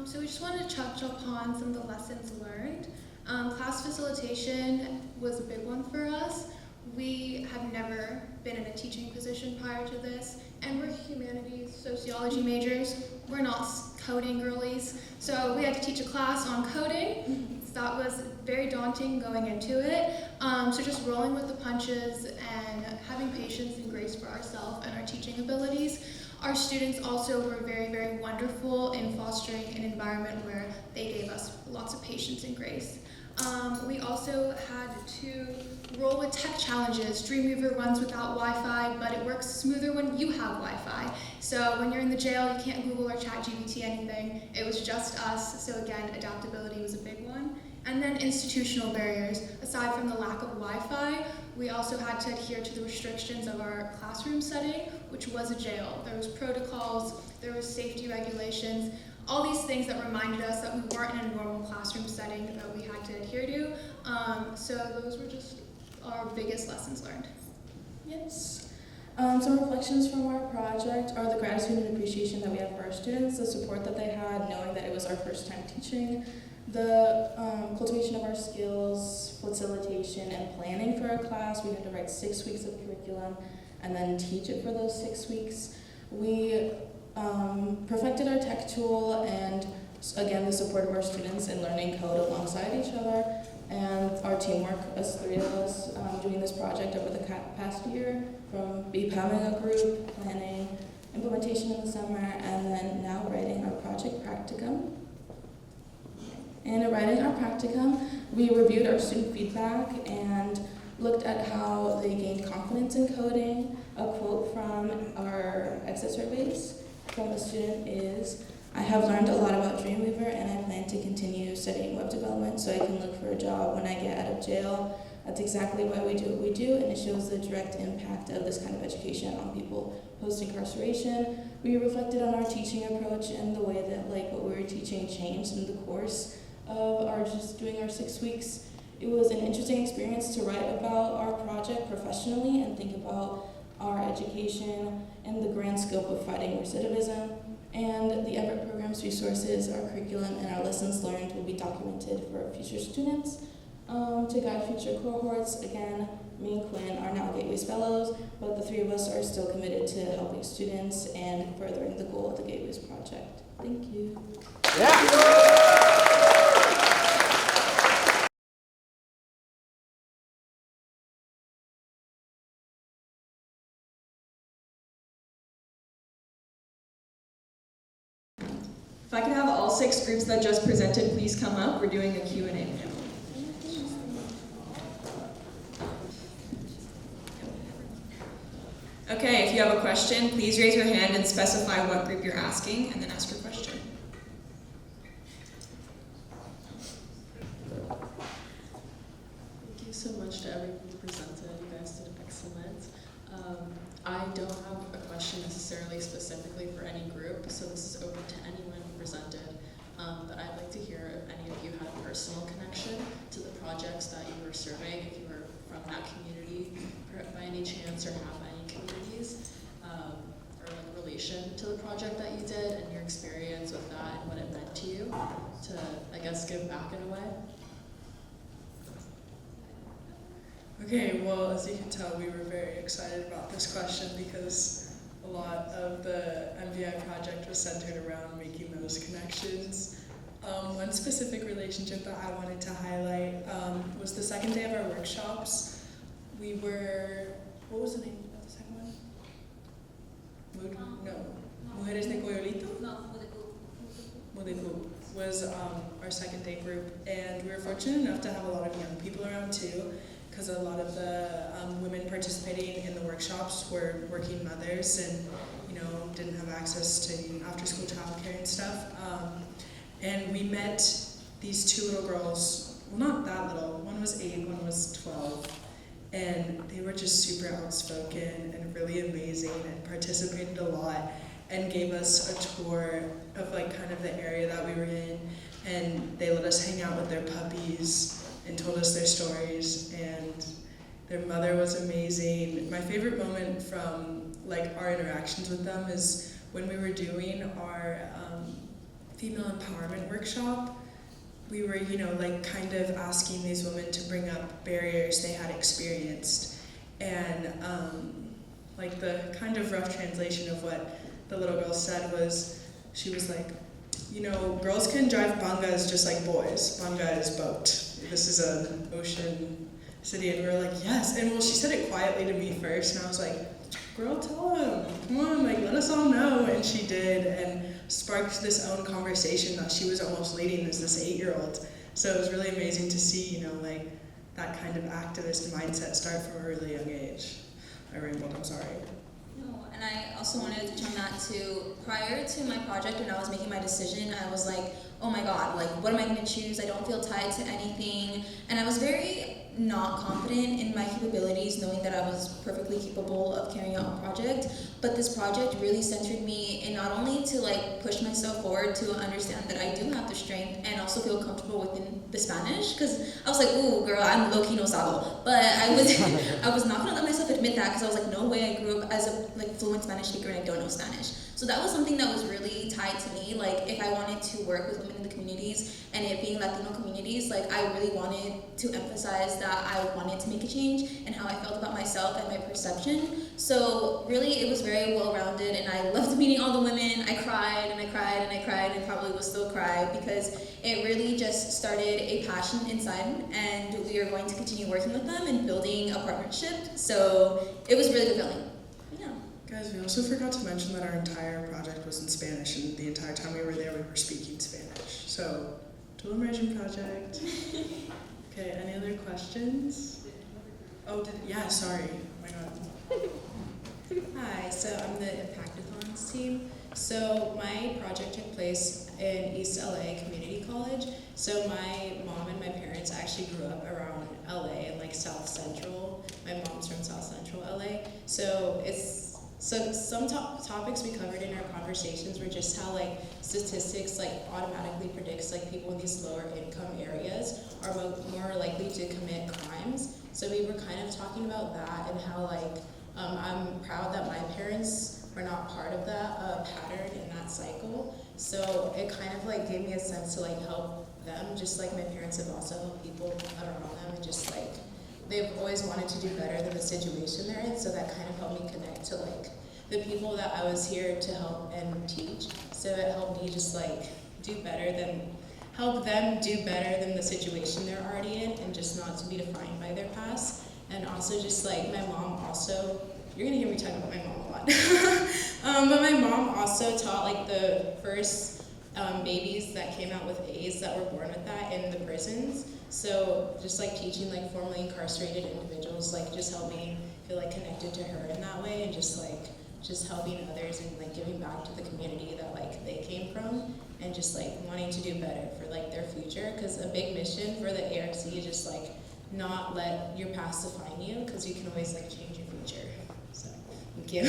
So we just wanted to touch upon some of the lessons learned. Class facilitation was a big one for us. We have never been in a teaching position prior to this, and we're humanities, sociology majors. We're not coding girlies, so we had to teach a class on coding. That was very daunting going into it. So just rolling with the punches and having patience and grace for ourselves and our teaching abilities. Our students also were very, very wonderful in fostering an environment where they gave us lots of patience and grace. We also had to roll with tech challenges. Dreamweaver runs without Wi-Fi, but it works smoother when you have Wi-Fi. So when you're in the jail, you can't Google or chat GPT anything. It was just us. So again, adaptability was a big one. And then institutional barriers. Aside from the lack of Wi-Fi, we also had to adhere to the restrictions of our classroom setting, which was a jail. There was protocols, there was safety regulations, all these things that reminded us that we weren't in a normal classroom setting that we had to adhere to. So those were just our biggest lessons learned. Yes. Some reflections from our project are the gratitude and appreciation that we have for our students, the support that they had, knowing that it was our first time teaching, the cultivation of our skills, facilitation, and planning for our class. We had to write 6 weeks of curriculum and then teach it for those 6 weeks. We perfected our tech tool, and again, the support of our students in learning code alongside each other, and our teamwork, us three of us, doing this project over the past year, from becoming a group, planning, implementation in the summer, and then now writing our project practicum. And in writing our practicum, we reviewed our student feedback and looked at how they gained confidence in coding. A quote from our exit surveys from a student is, "I have learned a lot about Dreamweaver, and I plan to continue studying web development so I can look for a job when I get out of jail. That's exactly why we do what we do, and it shows the direct impact of this kind of education on people post-incarceration." We reflected on our teaching approach and the way that what we were teaching changed in the course of just doing our 6 weeks. It was an interesting experience to write about our project professionally and think about our education and the grand scope of fighting recidivism. And the Everett program's resources, our curriculum, and our lessons learned will be documented for future students. To guide future cohorts, again, me and Quinn are now Gateways Fellows, but the three of us are still committed to helping students and furthering the goal of the Gateways project. Thank you. If I could have all 6 groups that just presented please come up, we're doing a Q&A now. Okay, if you have a question, please raise your hand and specify what group you're asking, and then ask your question. Thank you so much to everyone who presented. You guys did excellent. I don't have a question necessarily specifically for any group, so this is open to anyone who presented. But I'd like to hear if any of you had a personal connection to the projects that you were serving, if you were from that community by any chance or have any communities, or relation to the project that you did and your experience with that and what it meant to you to, I guess, give back in a way? Okay, well, as you can tell, we were very excited about this question because a lot of the MVI project was centered around making those connections. One specific relationship that I wanted to highlight was the second day of our workshops. We were, what was the name of the second one? Mujeres de Coyolito? No, Mudeku was our second day group, and we were fortunate enough to have a lot of young people around too, because a lot of the women participating in the workshops were working mothers and didn't have access to after-school childcare and stuff. And we met these two little girls, well, not that little. One was 8, one was 12, and they were just super outspoken and really amazing and participated a lot and gave us a tour of kind of the area that we were in, and they let us hang out with their puppies and told us their stories, and their mother was amazing. My favorite moment from our interactions with them is when we were doing our female empowerment workshop. We were, kind of asking these women to bring up barriers they had experienced, and the kind of rough translation of what the little girl said was, she was like, girls can drive bangas just like boys. Banga is boat. This is an ocean city, and we were like, yes. And she said it quietly to me first, and I was like, girl, tell them, come on, let us all know. And she did, and sparked this own conversation that she was almost leading as this 8-year-old. So it was really amazing to see, that kind of activist mindset start from a really young age. I rambled, I'm sorry. No, and I also wanted to touch on that too. Prior to my project, when I was making my decision, I was like, oh my god, what am I going to choose? I don't feel tied to anything. And I was very not confident in my capabilities, knowing that I was perfectly capable of carrying out a project. But this project really centered me in not only to push myself forward to understand that I do have the strength and also feel comfortable within the Spanish, because I was like, ooh girl, I'm low-key no sabo. But I was not gonna let myself admit that, because I was like, no way, I grew up as a fluent Spanish speaker and I don't know Spanish. So that was something that was really tied to me. If I wanted to work with women in the communities and it being Latino communities, I really wanted to emphasize that I wanted to make a change and how I felt about myself and my perception. So really it was very well-rounded, and I loved meeting all the women. I cried and I cried and I cried and probably will still cry, because it really just started a passion inside, and we are going to continue working with them and building a partnership. So it was really fulfilling. Yeah. Guys, we also forgot to mention that our entire project was in Spanish, and the entire time we were there, we were speaking Spanish. So, dual immersion project. Okay, any other questions? Oh, yeah, sorry. Oh my god. Hi, so I'm the Impactathons team. So my project took place in East LA Community College. So my mom and my parents actually grew up around LA and South Central. My mom's from South Central LA. So some topics we covered in our conversations were just how statistics automatically predicts people in these lower income areas are more likely to commit crimes. So we were kind of talking about that and how I'm proud that my parents were not part of that pattern in that cycle. So it kind of gave me a sense to help them, just like my parents have also helped people around them, and just they've always wanted to do better than the situation they're in. So that kind of helped me connect to the people that I was here to help and teach. So it helped me just help them do better than the situation they're already in, and just not to be defined by their past. And also just my mom also, you're gonna hear me talk about my mom a lot. But my mom also taught the first babies that came out with AIDS that were born with that in the prisons. So just teaching formerly incarcerated individuals just helped me feel connected to her in that way, and just helping others and giving back to the community that they came from, and just wanting to do better for their future. Because a big mission for the ARC is just not let your past define you, because you can always change your future. So thank you.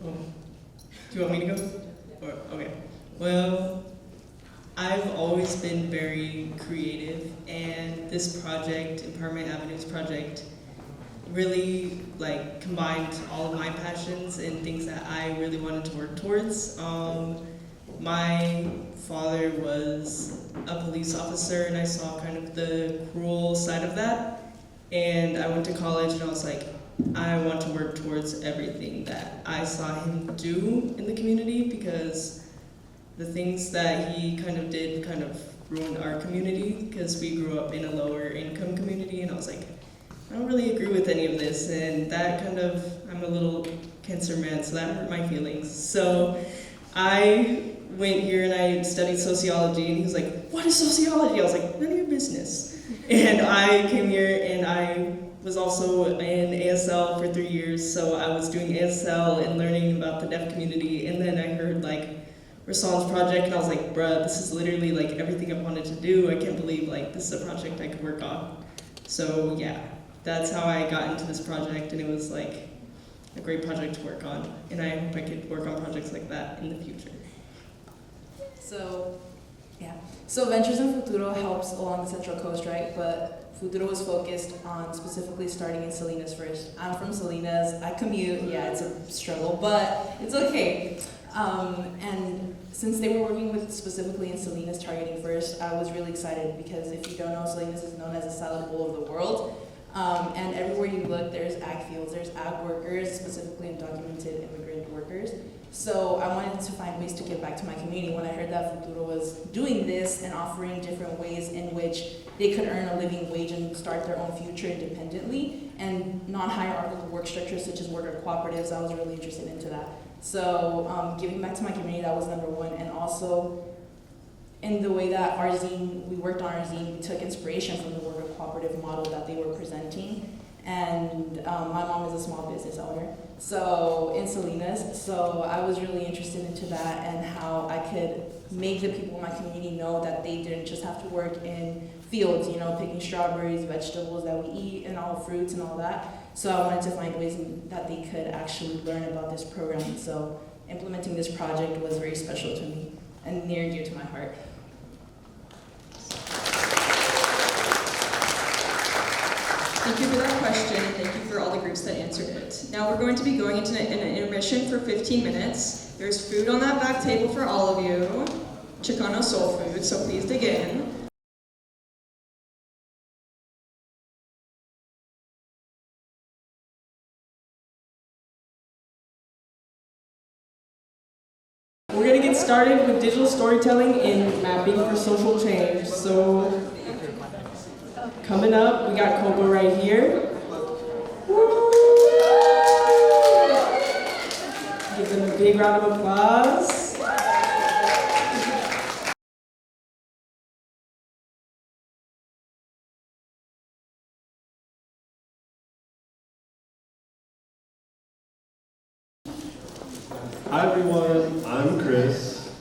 Do you want me to go? Okay. Well, I've always been very creative, and this project, Empowerment Avenues project, really like combined all of my passions and things that I really wanted to work towards. My father was a police officer, and I saw kind of the cruel side of that. And I went to college, and I was like, I want to work towards everything that I saw him do in the community, because the things that he kind of did kind of ruined our community, because we grew up in a lower income community, and I was like, I don't really agree with any of this, and that kind of, I'm a little cancer man, so that hurt my feelings. So I went here and I studied sociology, and he was like, what is sociology? I was like, none of your business. And I came here and I was also in ASL for 3 years, so I was doing ASL and learning about the deaf community, and then I heard like Rasan's project, and I was like, bruh, this is literally like everything I wanted to do. I can't believe like this is a project I could work on. So yeah, that's how I got into this project, and it was like a great project to work on, and I hope I could work on projects like that in the future. So, yeah. So Ventures in Futuro helps along the Central Coast, right? But Futuro was focused on specifically starting in Salinas first. I'm from Salinas. I commute. Yeah, it's a struggle, but it's okay. And since they were working with specifically in Salinas targeting first, I was really excited because if you don't know, Salinas is known as the salad bowl of the world. And everywhere you look, there's ag fields, there's ag workers, specifically undocumented immigrant workers. So I wanted to find ways to give back to my community. When I heard that Futuro was doing this and offering different ways in which they could earn a living wage and start their own future independently, and non-hierarchical work structures such as worker cooperatives, I was really interested into that. So giving back to my community, that was number one. And also in the way that our zine, we worked on our zine, we took inspiration from the worker cooperative model that they were presenting. And my mom is a small business owner, so in Salinas. So I was really interested into that and how I could make the people in my community know that they didn't just have to work in fields, you know, picking strawberries, vegetables that we eat, and all fruits and all that. So I wanted to find ways that they could actually learn about this program. So implementing this project was very special to me and near and dear to my heart. Thank you for that question, and thank you for all the groups that answered it. Now we're going to be going into an intermission for 15 minutes. There's food on that back table for all of you, Chicano soul food, so please dig in. We're going to get started with digital storytelling and mapping for social change. So coming up, we got Koba right here. Woo! Give them a big round of applause. Hi everyone, I'm Chris.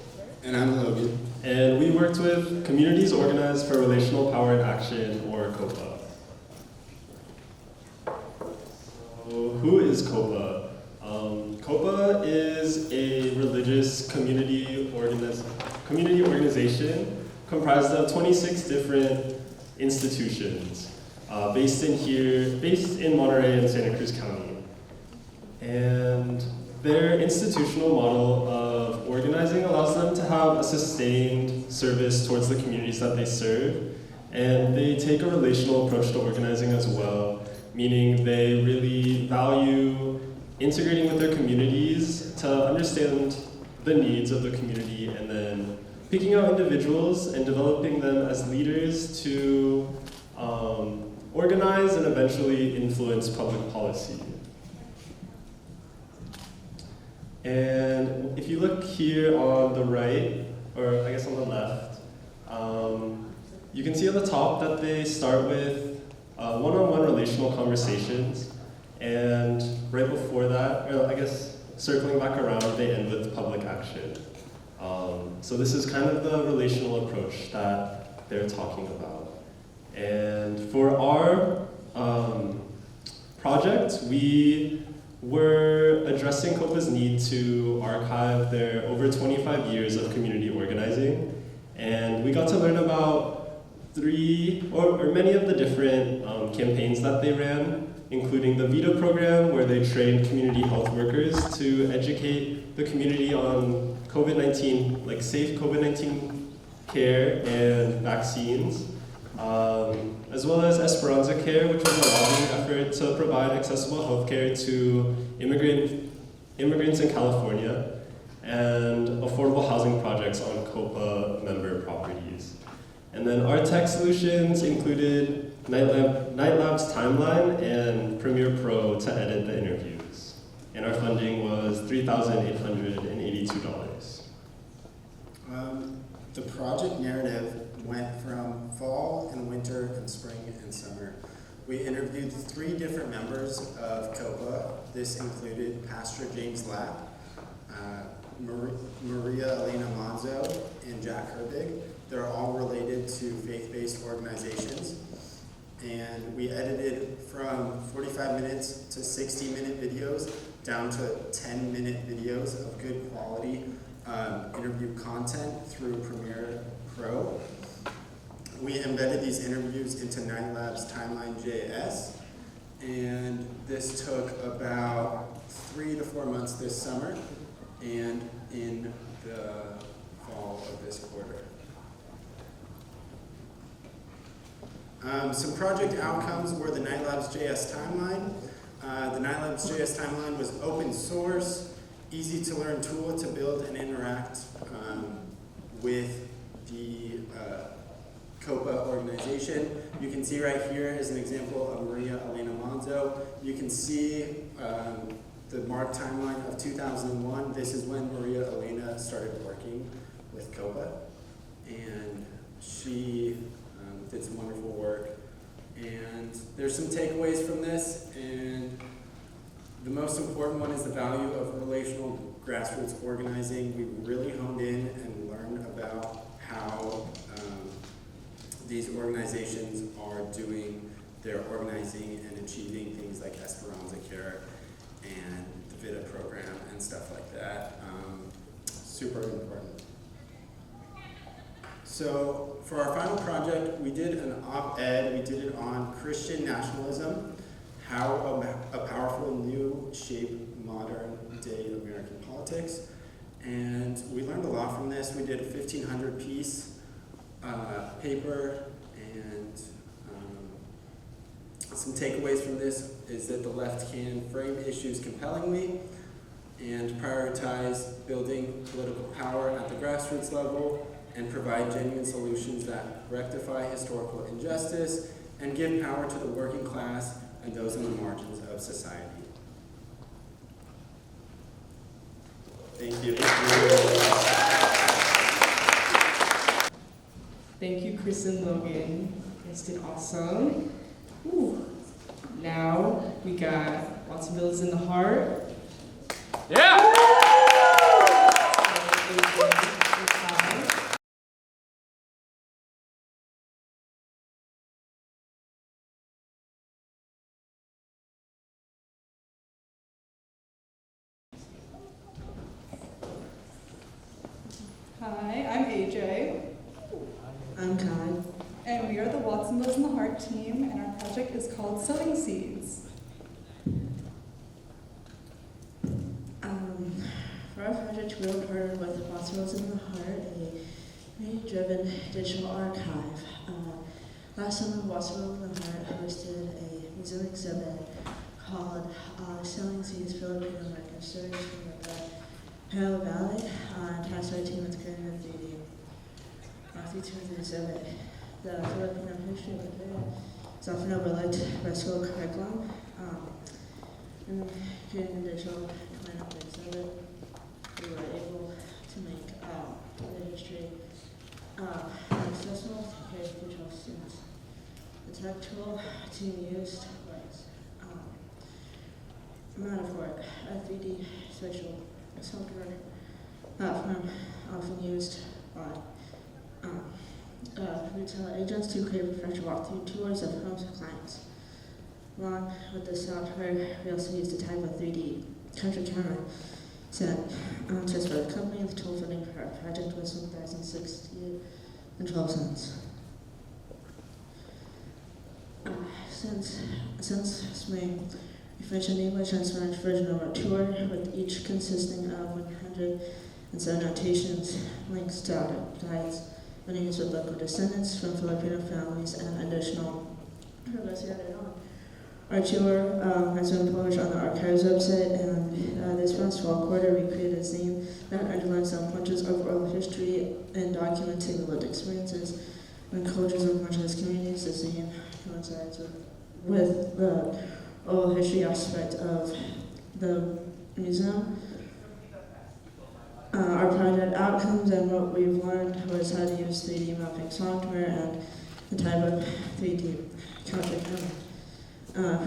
And I'm Logan. And we worked with Communities Organized for Relational Power and Action, or COPA. So who is COPA? COPA is a religious community organization comprised of 26 different institutions based in Monterey and Santa Cruz County. And their institutional model of organizing allows them to have a sustained service towards the communities that they serve, and they take a relational approach to organizing as well, meaning they really value integrating with their communities to understand the needs of the community, and then picking out individuals and developing them as leaders to organize and eventually influence public policy. And if you look here on the right, or I guess on the left, you can see on the top that they start with one-on-one relational conversations, and right before that, or I guess circling back around, they end with public action. So this is kind of the relational approach that they're talking about. And for our project, we were addressing COPA's need to archive their over 25 years of community organizing, and we got to learn about many of the different campaigns that they ran, including the VITA program, where they trained community health workers to educate the community on COVID-19, like safe COVID-19 care and vaccines, as well as Esperanza Care, which was a lobbying effort to provide accessible healthcare to immigrants in California, and affordable housing projects on COPA member properties. And then our tech solutions included NightLab's timeline and Premiere Pro to edit the interviews. And our funding was $3,882. The project narrative went from fall and winter and spring and summer. We interviewed 3 different members of COPA. This included Pastor James Lapp, Maria Elena Manzo, and Jack Herbig. They're all related to faith-based organizations. And we edited from 45 minutes to 60-minute videos down to 10-minute videos of good quality interview content through Premiere Pro. We embedded these interviews into NightLab's Timeline.js, and this took about 3 to 4 months this summer and in the fall of this quarter. Some project outcomes were the NightLab's JS timeline. The NightLab's JS timeline was open source, easy to learn tool to build and interact with the COPA organization. You can see right here is an example of Maria Elena Manzo. You can see the marked timeline of 2001. This is when Maria Elena started working with COPA, and she did some wonderful work. And there's some takeaways from this, and the most important one is the value of relational grassroots organizing. We really honed in and learned about how these organizations are doing their organizing and achieving things like Esperanza Care and the VITA program and stuff like that. Super important. So for our final project, we did an op-ed. We did it on Christian nationalism, how a powerful new shape modern day American politics. And we learned a lot from this. We did a 1,500 piece paper, and some takeaways from this is that the left can frame issues compellingly and prioritize building political power at the grassroots level and provide genuine solutions that rectify historical injustice and give power to the working class and those on the margins of society. Thank you. Thank you, Chris and Logan. You guys did awesome. Ooh. Now we got Watsonville's in the Heart. Yeah! Hi, I'm AJ. I'm Kai. And we are the Watsonville's in the Heart team, and our project is called Sowing Seeds. For our project, we were partnered with Watsonville's in the Heart, a community-driven digital archive. Last summer, Watsonville in the Heart hosted a museum exhibit called Sowing Seeds, Filipino American Stories from the Palo Valley. Task our team with creating a 3D featuring the exhibit. The Filipino history of the area is often overlooked by school curriculum. And creating a digital twin of the exhibit, we were able to make the history accessible to K-12 students. The tech tool team used was Matterport, a 3D spatial software platform often used by retail agents to create refresher walkthrough tours of homes and clients. Along with the software, we also used a type of 3D country camera set just for the company. The total funding for our project was $1,068.12. Since May, we finished an English and Spanish version of our tour, with each consisting of 107 annotations, links to audit guides, meetings with local descendants from Filipino families, and additional. Our tour has been published on the Archives website, and this past fall quarter we created a zine that underlines some punches of oral history and documenting the lived experiences and cultures of marginalized communities. The zine coincides with the oral history aspect of the museum. Our project outcomes and what we've learned was how to use 3D mapping software and the type of 3D calculation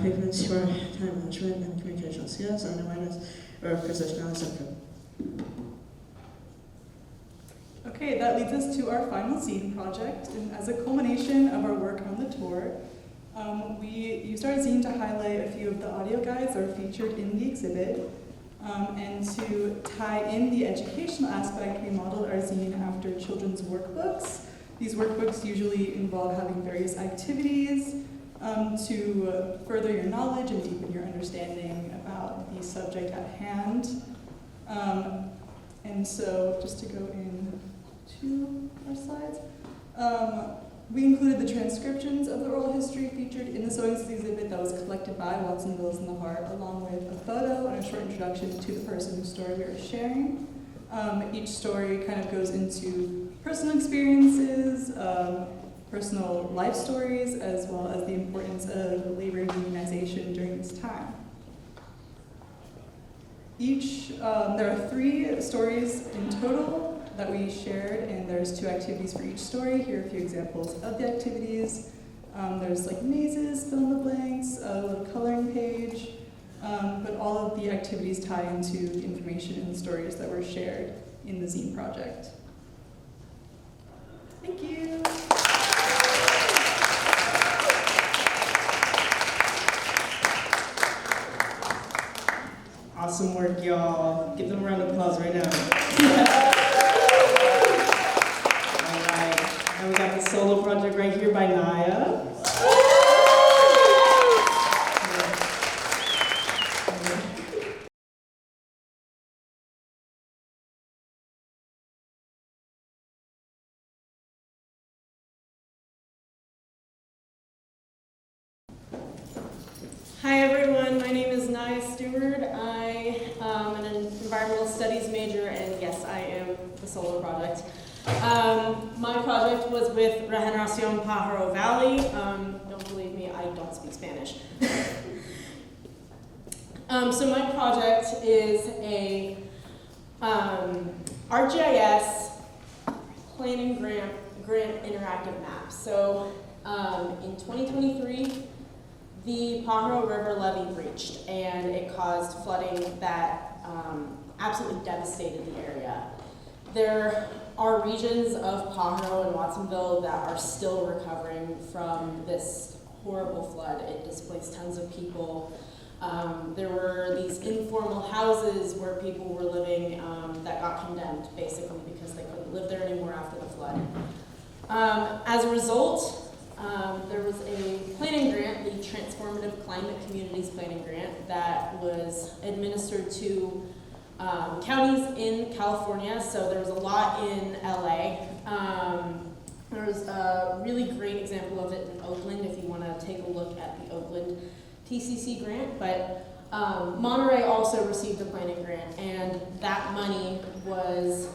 frequency for time management and communication skills and awareness or professionalism. Okay, that leads us to our final zine project, and as a culmination of our work on the tour, we used our zine to highlight a few of the audio guides that are featured in the exhibit, and to tie in the educational aspect, we modeled our zine after children's workbooks. These workbooks usually involve having various activities to further your knowledge and deepen your understanding about the subject at hand. And so, just to go into our slides, we included the transcriptions of the oral history featured in the Sewing exhibit that was collected by Watsonville's in the Heart, along with a photo and a short introduction to the person whose story we are sharing. Each story kind of goes into personal experiences, personal life stories, as well as the importance of labor and unionization during this time. There are 3 stories in total that we shared, and there's 2 activities for each story. Here are a few examples of the activities. There's like mazes, fill in the blanks, a little coloring page, but all of the activities tie into the information and the stories that were shared in the zine project. Thank you. Awesome work, y'all. Give them a round of applause right now. All right, and we got the solo project right here by Naya. Hi everyone, my name is Naya Stewart. I am an environmental studies major, and yes, I am the solo project. My project was with Regeneración Pájaro Valley. Don't believe me, I don't speak Spanish. So my project is a ArcGIS planning grant interactive map. So in 2023, the Pájaro River levee breached, and it caused flooding that absolutely devastated the area. There are regions of Pájaro and Watsonville that are still recovering from this horrible flood. It displaced tons of people. There were these informal houses where people were living that got condemned, basically, because they couldn't live there anymore after the flood. As a result, there was a planning grant, the Transformative Climate Communities Planning Grant, that was administered to counties in California. So there was a lot in LA. There was a really great example of it in Oakland, if you want to take a look at the Oakland TCC grant. But Monterey also received a planning grant, and that money was,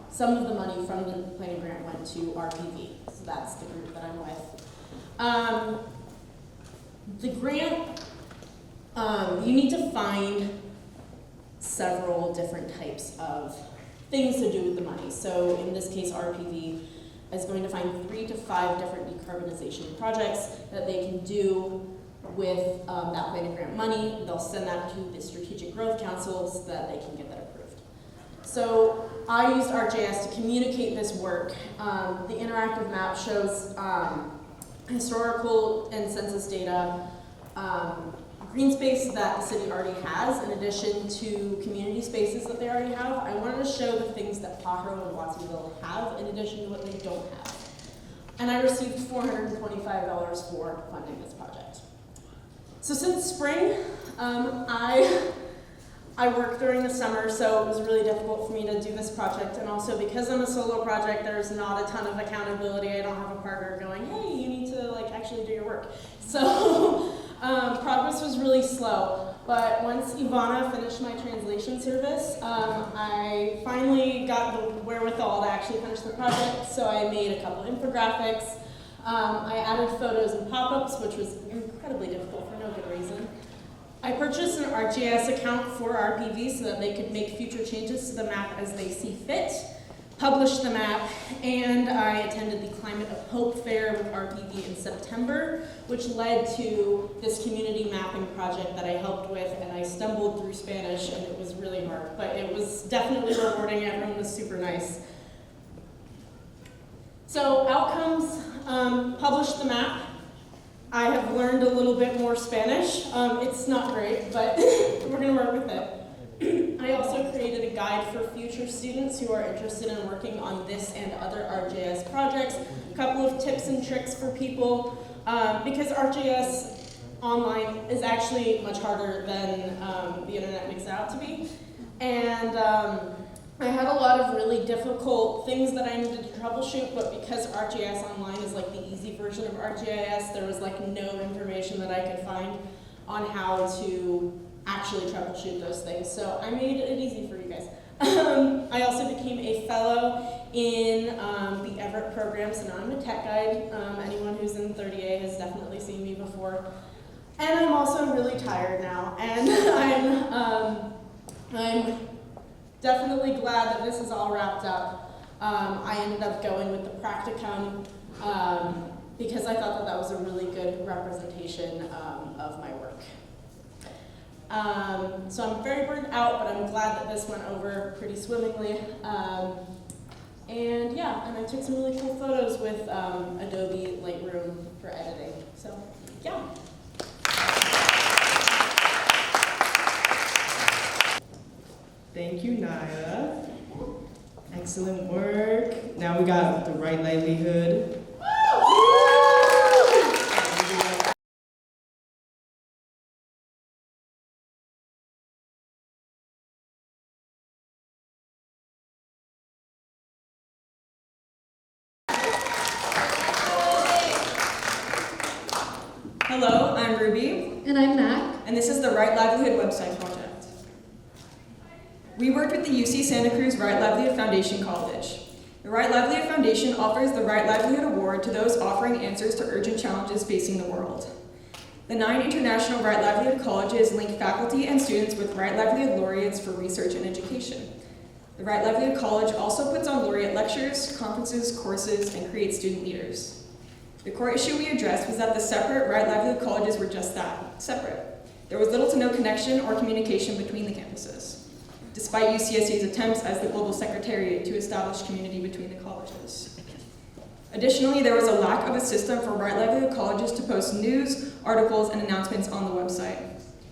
some of the money from the planning grant went to RPV. So that's the group that I'm with. The grant, you need to find several different types of things to do with the money. So in this case, RPV is going to find 3 to 5 different decarbonization projects that they can do with that planning grant money. They'll send that to the Strategic Growth Council so that they can get that approved. So I used ArcGIS to communicate this work. The interactive map shows historical and census data, green space that the city already has, in addition to community spaces that they already have. I wanted to show the things that Pájaro and Watsonville have, in addition to what they don't and I received $425 for funding this project. So since spring, I work during the summer, so it was really difficult for me to do this project, and also because I'm a solo project, there's not a ton of accountability. I don't have a partner going, hey, you need to like actually do your work. So progress was really slow, but once Ivana finished my translation service, I finally got the wherewithal to actually finish the project, so I made a couple infographics. I added photos and pop-ups, which was incredibly difficult for no good reason. I purchased an ArcGIS account for RPV so that they could make future changes to the map as they see fit, published the map, and I attended the Climate of Hope Fair with RPV in September, which led to this community mapping project that I helped with, and I stumbled through Spanish, and it was really hard, but it was definitely rewarding. Everyone was super nice. So outcomes, published the map. I have learned a little bit more Spanish. It's not great, but we're gonna work with it. I also created a guide for future students who are interested in working on this and other ArcGIS projects. A couple of tips and tricks for people, because ArcGIS online is actually much harder than the internet makes it out to be. And I had a lot of really difficult things that I needed to troubleshoot, but because ArcGIS Online is like the easy version of ArcGIS, there was like no information that I could find on how to actually troubleshoot those things. So I made it easy for you guys. I also became a fellow in the Everett program, so now I'm a tech guide. Anyone who's in 30A has definitely seen me before. And I'm also really tired now, and I'm definitely glad that this is all wrapped up. I ended up going with the practicum because I thought that that was a really good representation of my work. So I'm very burnt out, but I'm glad that this went over pretty swimmingly. And yeah, and I took some really cool photos with Adobe Lightroom for editing. So yeah. Thank you, Naya. Excellent work. Now we got the right livelihood. Hello, I'm Ruby. And I'm Mac. And this is the Right Livelihood website project. We worked with the UC Santa Cruz Right Livelihood Foundation College. The Right Livelihood Foundation offers the Right Livelihood Award to those offering answers to urgent challenges facing the world. The 9 international Right Livelihood colleges link faculty and students with Right Livelihood laureates for research and education. The Right Livelihood College also puts on laureate lectures, conferences, courses, and creates student leaders. The core issue we addressed was that the separate Right Livelihood colleges were just that, separate. There was little to no connection or communication between the campuses, despite UCSC's attempts as the global secretariat to establish community between the colleges. Additionally, there was a lack of a system for Right Livelihood colleges to post news, articles, and announcements on the website.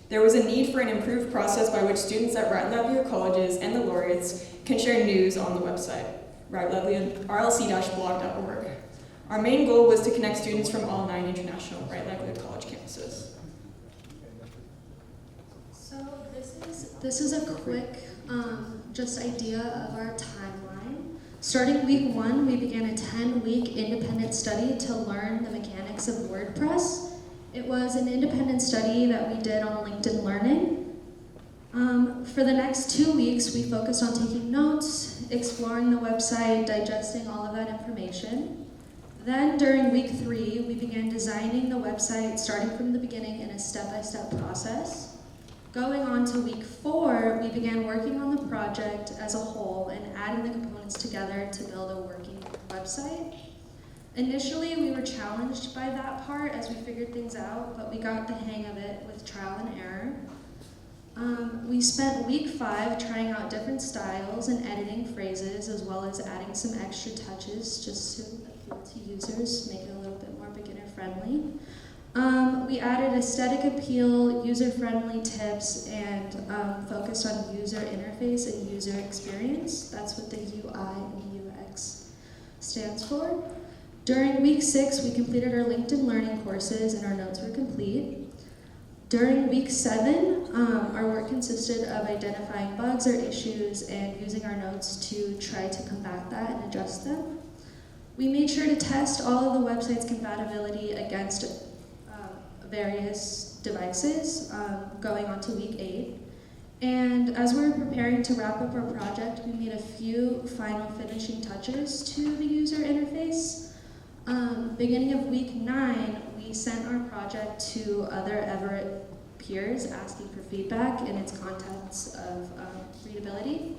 There was a need for an improved process by which students at Right Livelihood colleges and the laureates can share news on the website, rlc-blog.org. Our main goal was to connect students from all 9 international Right Livelihood college campuses. So this is a quick just idea of our timeline. Starting week 1, we began a 10-week independent study to learn the mechanics of WordPress. It was an independent study that we did on LinkedIn Learning. For the next 2 weeks, we focused on taking notes, exploring the website, digesting all of that information. Then during week 3, we began designing the website, starting from the beginning in a step-by-step process. Going on to week 4, we began working on the project as a whole and adding the components together to build a working website. Initially, we were challenged by that part as we figured things out, but we got the hang of it with trial and error. We spent week 5 trying out different styles and editing phrases, as well as adding some extra touches just to appeal to users, make it a little bit more beginner-friendly. We added aesthetic appeal, user-friendly tips, and focused on user interface and user experience. That's what the UI and UX stands for. During week 6, we completed our LinkedIn Learning courses and our notes were complete. During week 7, our work consisted of identifying bugs or issues and using our notes to try to combat that and address them. We made sure to test all of the website's compatibility against various devices going on to week 8. And as we were preparing to wrap up our project, we made a few final finishing touches to the user interface. Beginning of week 9, we sent our project to other Everett peers asking for feedback in its contents of readability.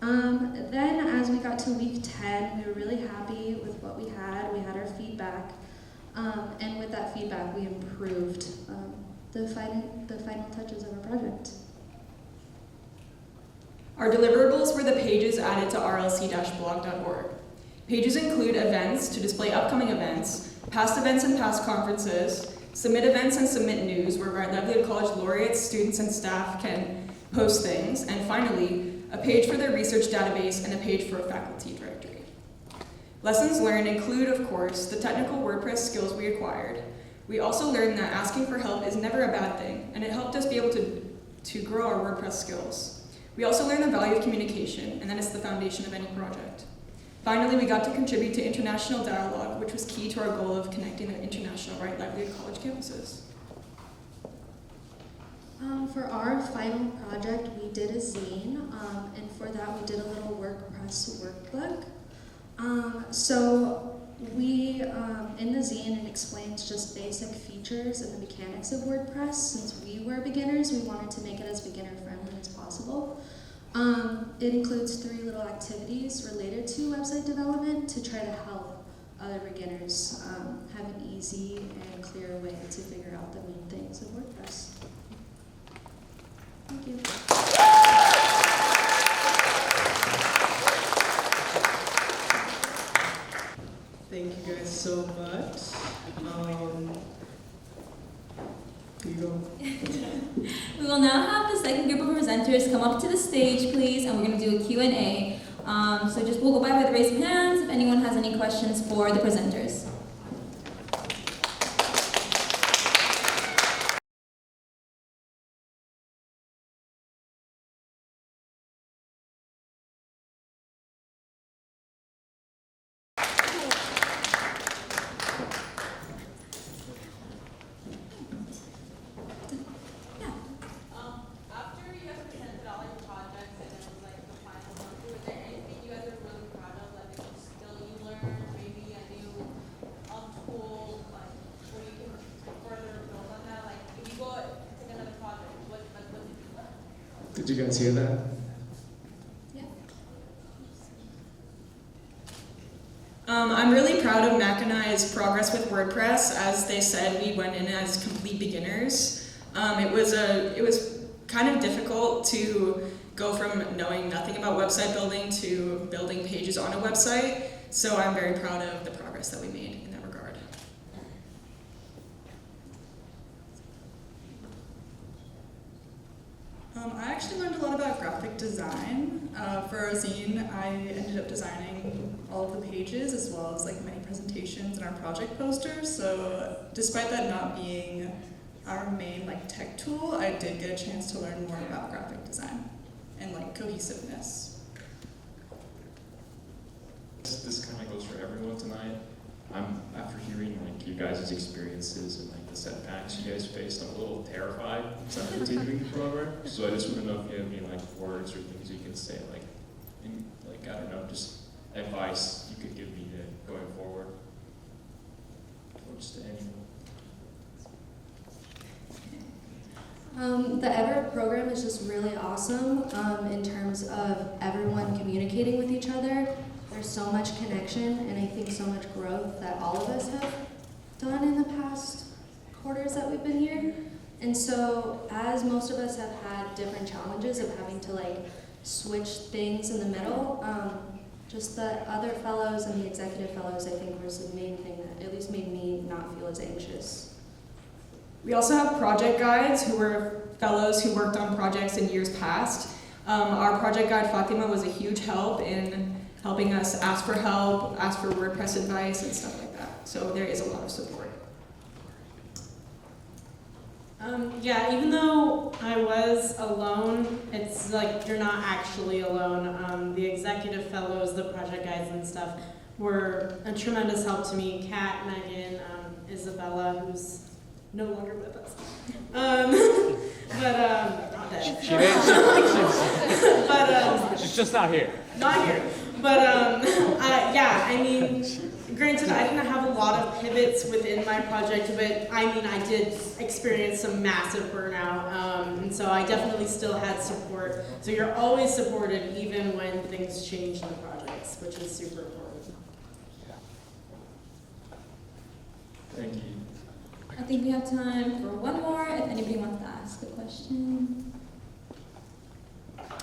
Then as we got to week 10, we were really happy with what we had. We had our feedback, and with that feedback, we improved the final touches of our project. Our deliverables were the pages added to rlc-blog.org. Pages include events to display upcoming events, past events and past conferences, submit events and submit news where our Livelihood College laureates, students, and staff can post things, and finally, a page for their research database and a page for a faculty directory. Lessons learned include, of course, the technical WordPress skills we acquired. We also learned that asking for help is never a bad thing, and it helped us be able to grow our WordPress skills. We also learned the value of communication, and that is the foundation of any project. Finally, we got to contribute to international dialogue, which was key to our goal of connecting the international Wright Livelihood College campuses. For our final project, we did a zine, and for that we did a little WordPress workbook. So we, in the zine, it explains just basic features and the mechanics of WordPress. Since we were beginners, we wanted to make it as beginner-friendly as possible. It includes 3 little activities related to website development to try to help other beginners have an easy and clear way to figure out the main things of WordPress. Thank you. Thank you guys so much. Here you go. We will now have the second group of presenters come up to the stage, please, and we're going to do a Q&A. So just we'll go by with raised hands if anyone has any questions for the presenters. Did you guys hear that? I'm really proud of Mac and I's progress with WordPress. As they said, we went in as complete beginners. It was kind of difficult to go from knowing nothing about website building to building pages on a website. So I'm very proud of the progress that we made in that regard. I actually learned a lot about graphic design. For our zine, I ended up designing all of the pages as well as like many presentations and our project posters. So despite that not being our main like tech tool, I did get a chance to learn more about graphic design and like cohesiveness. This kind of goes for everyone tonight. After hearing like you guys' experiences and like the setbacks you guys faced, I'm a little terrified since I'm continuing the program. So I just want to know if you have any like words or things you can say, like I don't know, just advice you could give me to going forward, or just to anyone. The Everett program is just really awesome in terms of everyone communicating with each other. There's so much connection and I think so much growth that all of us have done in the past quarters that we've been here. And so as most of us have had different challenges of having to like switch things in the middle, just the other fellows and the executive fellows I think was the main thing that at least made me not feel as anxious. We also have project guides who were fellows who worked on projects in years past. Our project guide Fatima was a huge help in helping us ask for help, ask for WordPress advice and stuff like that. So there is a lot of support. Yeah, even though I was alone, it's like you're not actually alone. The executive fellows, the project guides and stuff were a tremendous help to me. Kat, Megan, Isabella, who's no longer with us. Not dead. She is. She's just not here. Not here. But yeah, I mean, granted, I didn't have a lot of pivots within my project, but I mean, I did experience some massive burnout, and so I definitely still had support. So you're always supported even when things change in the projects, which is super important. Thank you. I think we have time for one more if anybody wants to ask a question.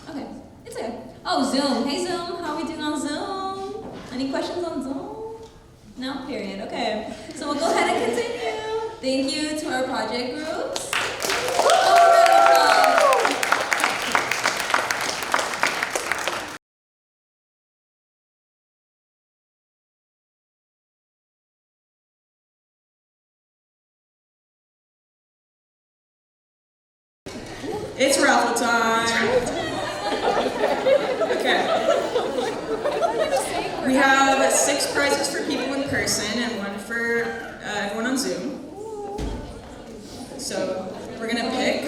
Okay, it's okay. Oh, Zoom. Hey, Zoom. How are we doing on Zoom? Any questions on Zoom? No? Period. Okay. So we'll go ahead and continue. Thank you to our project groups. It's raffle time. Okay. We have 6 prizes for people in person and 1 for everyone on Zoom. So we're gonna pick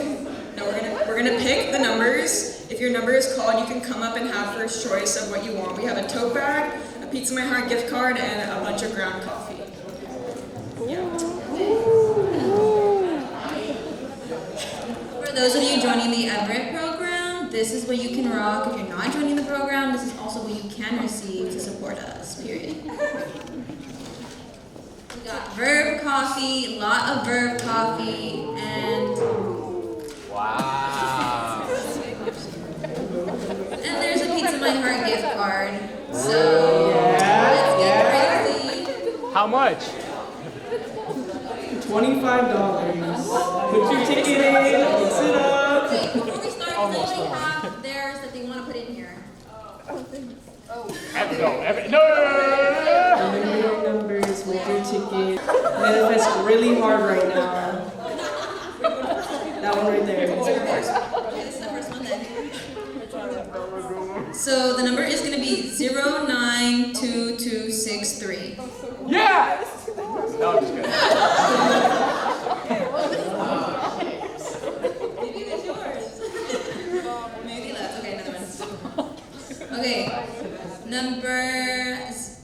the numbers. If your number is called, you can come up and have first choice of what you want. We have a tote bag, a Pizza My Heart gift card, and a bunch of ground coffee. Yeah. For those of you joining the Everett program, this is what you can rock. If you're not joining the program, this is also what you can receive to support us, period. We got Verb coffee, a lot of Verb coffee, and... Wow. And there's a Pizza My Heart gift card. So, let's get crazy. How much? $25. Put your ticket in, mix it up. Wait, before we start, does anybody have theirs that they want to put in here? Everett, no. Remember your numbers, hold your ticket. Manifest really hard right now. That one right there. Okay, this is the first one then. So the number is going to be 092263. Yeah! No, I'm just kidding. Maybe it's yours. Maybe less. Okay, another one. Okay, number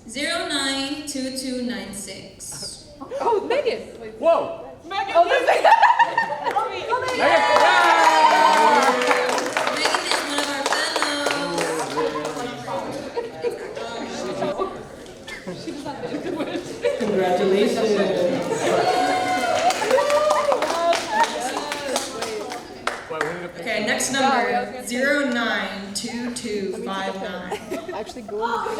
092296. Oh, Megan! Whoa! Megan! Oh, Megan! Megan is one of our fellows. Congratulations. Okay, next number 092259. Actually, go. Whoa!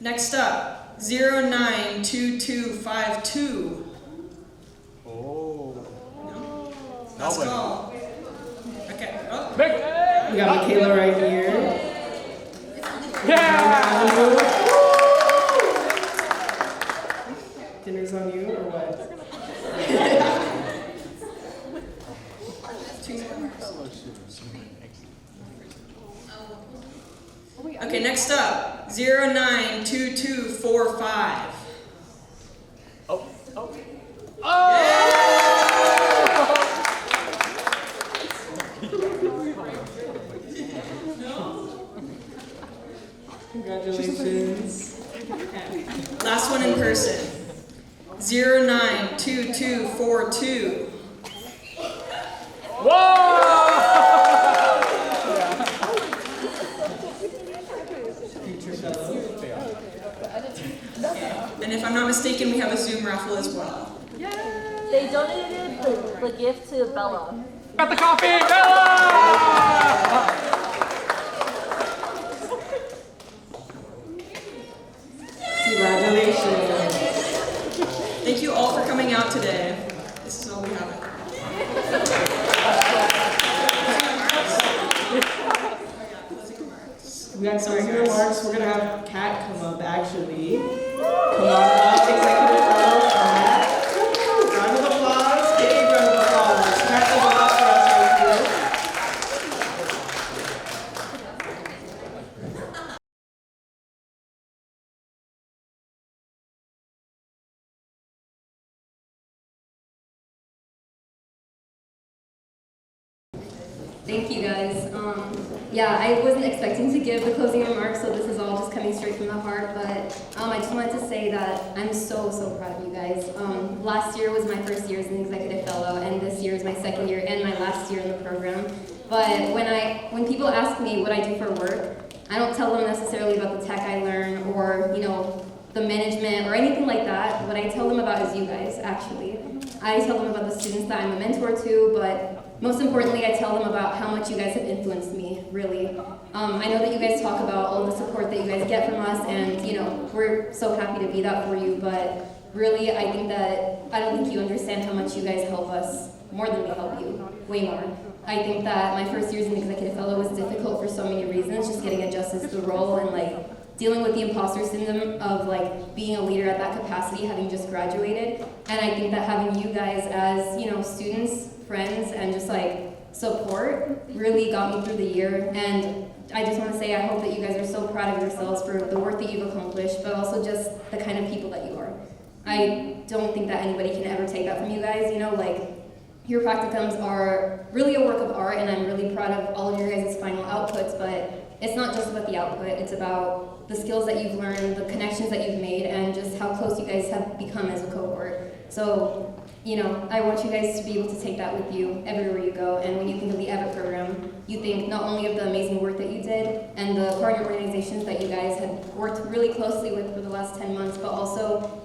Next up, 092252. Oh. No? Last call. Okay. Oh. We got Michaela right here. Yeah! Dinner's on you or what? Okay, next up, 092245. Oh. Congratulations. Last one in person. 092242. Whoa! And if I'm not mistaken, we have a Zoom raffle as well. They donated the gift to Bella. Got the coffee, Bella! Congratulations. Thank you guys. Yeah, I wasn't expecting to give the closing remarks, so this is all just coming straight from the heart, but I just wanted to say that I'm so proud of you guys. Last year was my first year as an executive fellow, and this year is my second year and my last year in the program. But when people ask me what I do for work, I don't tell them necessarily about the tech I learn or, the management or anything like that. What I tell them about is you guys, actually. I tell them about the students that I'm a mentor to, but most importantly, I tell them about how much you guys have influenced me, really. I know that you guys talk about all the support that you guys get from us, and we're so happy to be that for you, but really, I don't think you understand how much you guys help us, more than we help you, way more. I think that my first year as an executive fellow was difficult for so many reasons, just getting adjusted to the role and dealing with the imposter syndrome of being a leader at that capacity, having just graduated. And I think that having you guys as, students, friends, and just support really got me through the year. And I just want to say I hope that you guys are so proud of yourselves for the work that you've accomplished, but also just the kind of people that you are. I don't think that anybody can ever take that from you guys, your practicums are really a work of art, and I'm really proud of all of your guys' final outputs, but it's not just about the output, it's about the skills that you've learned, the connections that you've made, and just how close you guys have become as a cohort. So, I want you guys to be able to take that with you everywhere you go, and when you think of the Everett program, you think not only of the amazing work that you did, and the partner organizations that you guys had worked really closely with for the last 10 months, but also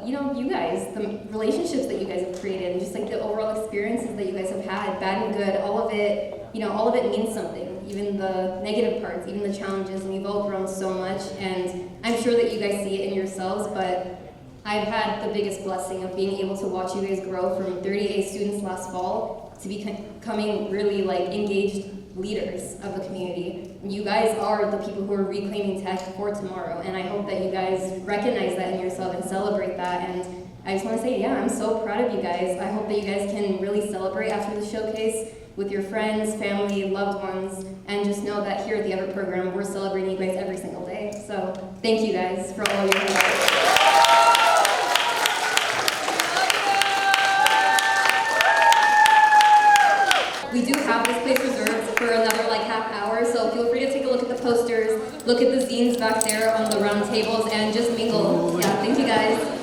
you guys, the relationships that you guys have created, and just the overall experiences that you guys have had, bad and good, all of it means something, even the negative parts, even the challenges, and you've all grown so much, and I'm sure that you guys see it in yourselves, but I've had the biggest blessing of being able to watch you guys grow from 38 students last fall to becoming really engaged leaders of the community. You guys are the people who are reclaiming tech for tomorrow, and I hope that you guys recognize that in yourself and celebrate that. And I just want to say, yeah, I'm so proud of you guys. I hope that you guys can really celebrate after the showcase with your friends, family, loved ones, and just know that here at the Everett program, we're celebrating you guys every single day. So thank you guys for all your help. We do have this place reserved for another half hour, so feel free to take a look at the posters, look at the zines back there on the round tables, and just mingle. Yeah, thank you guys.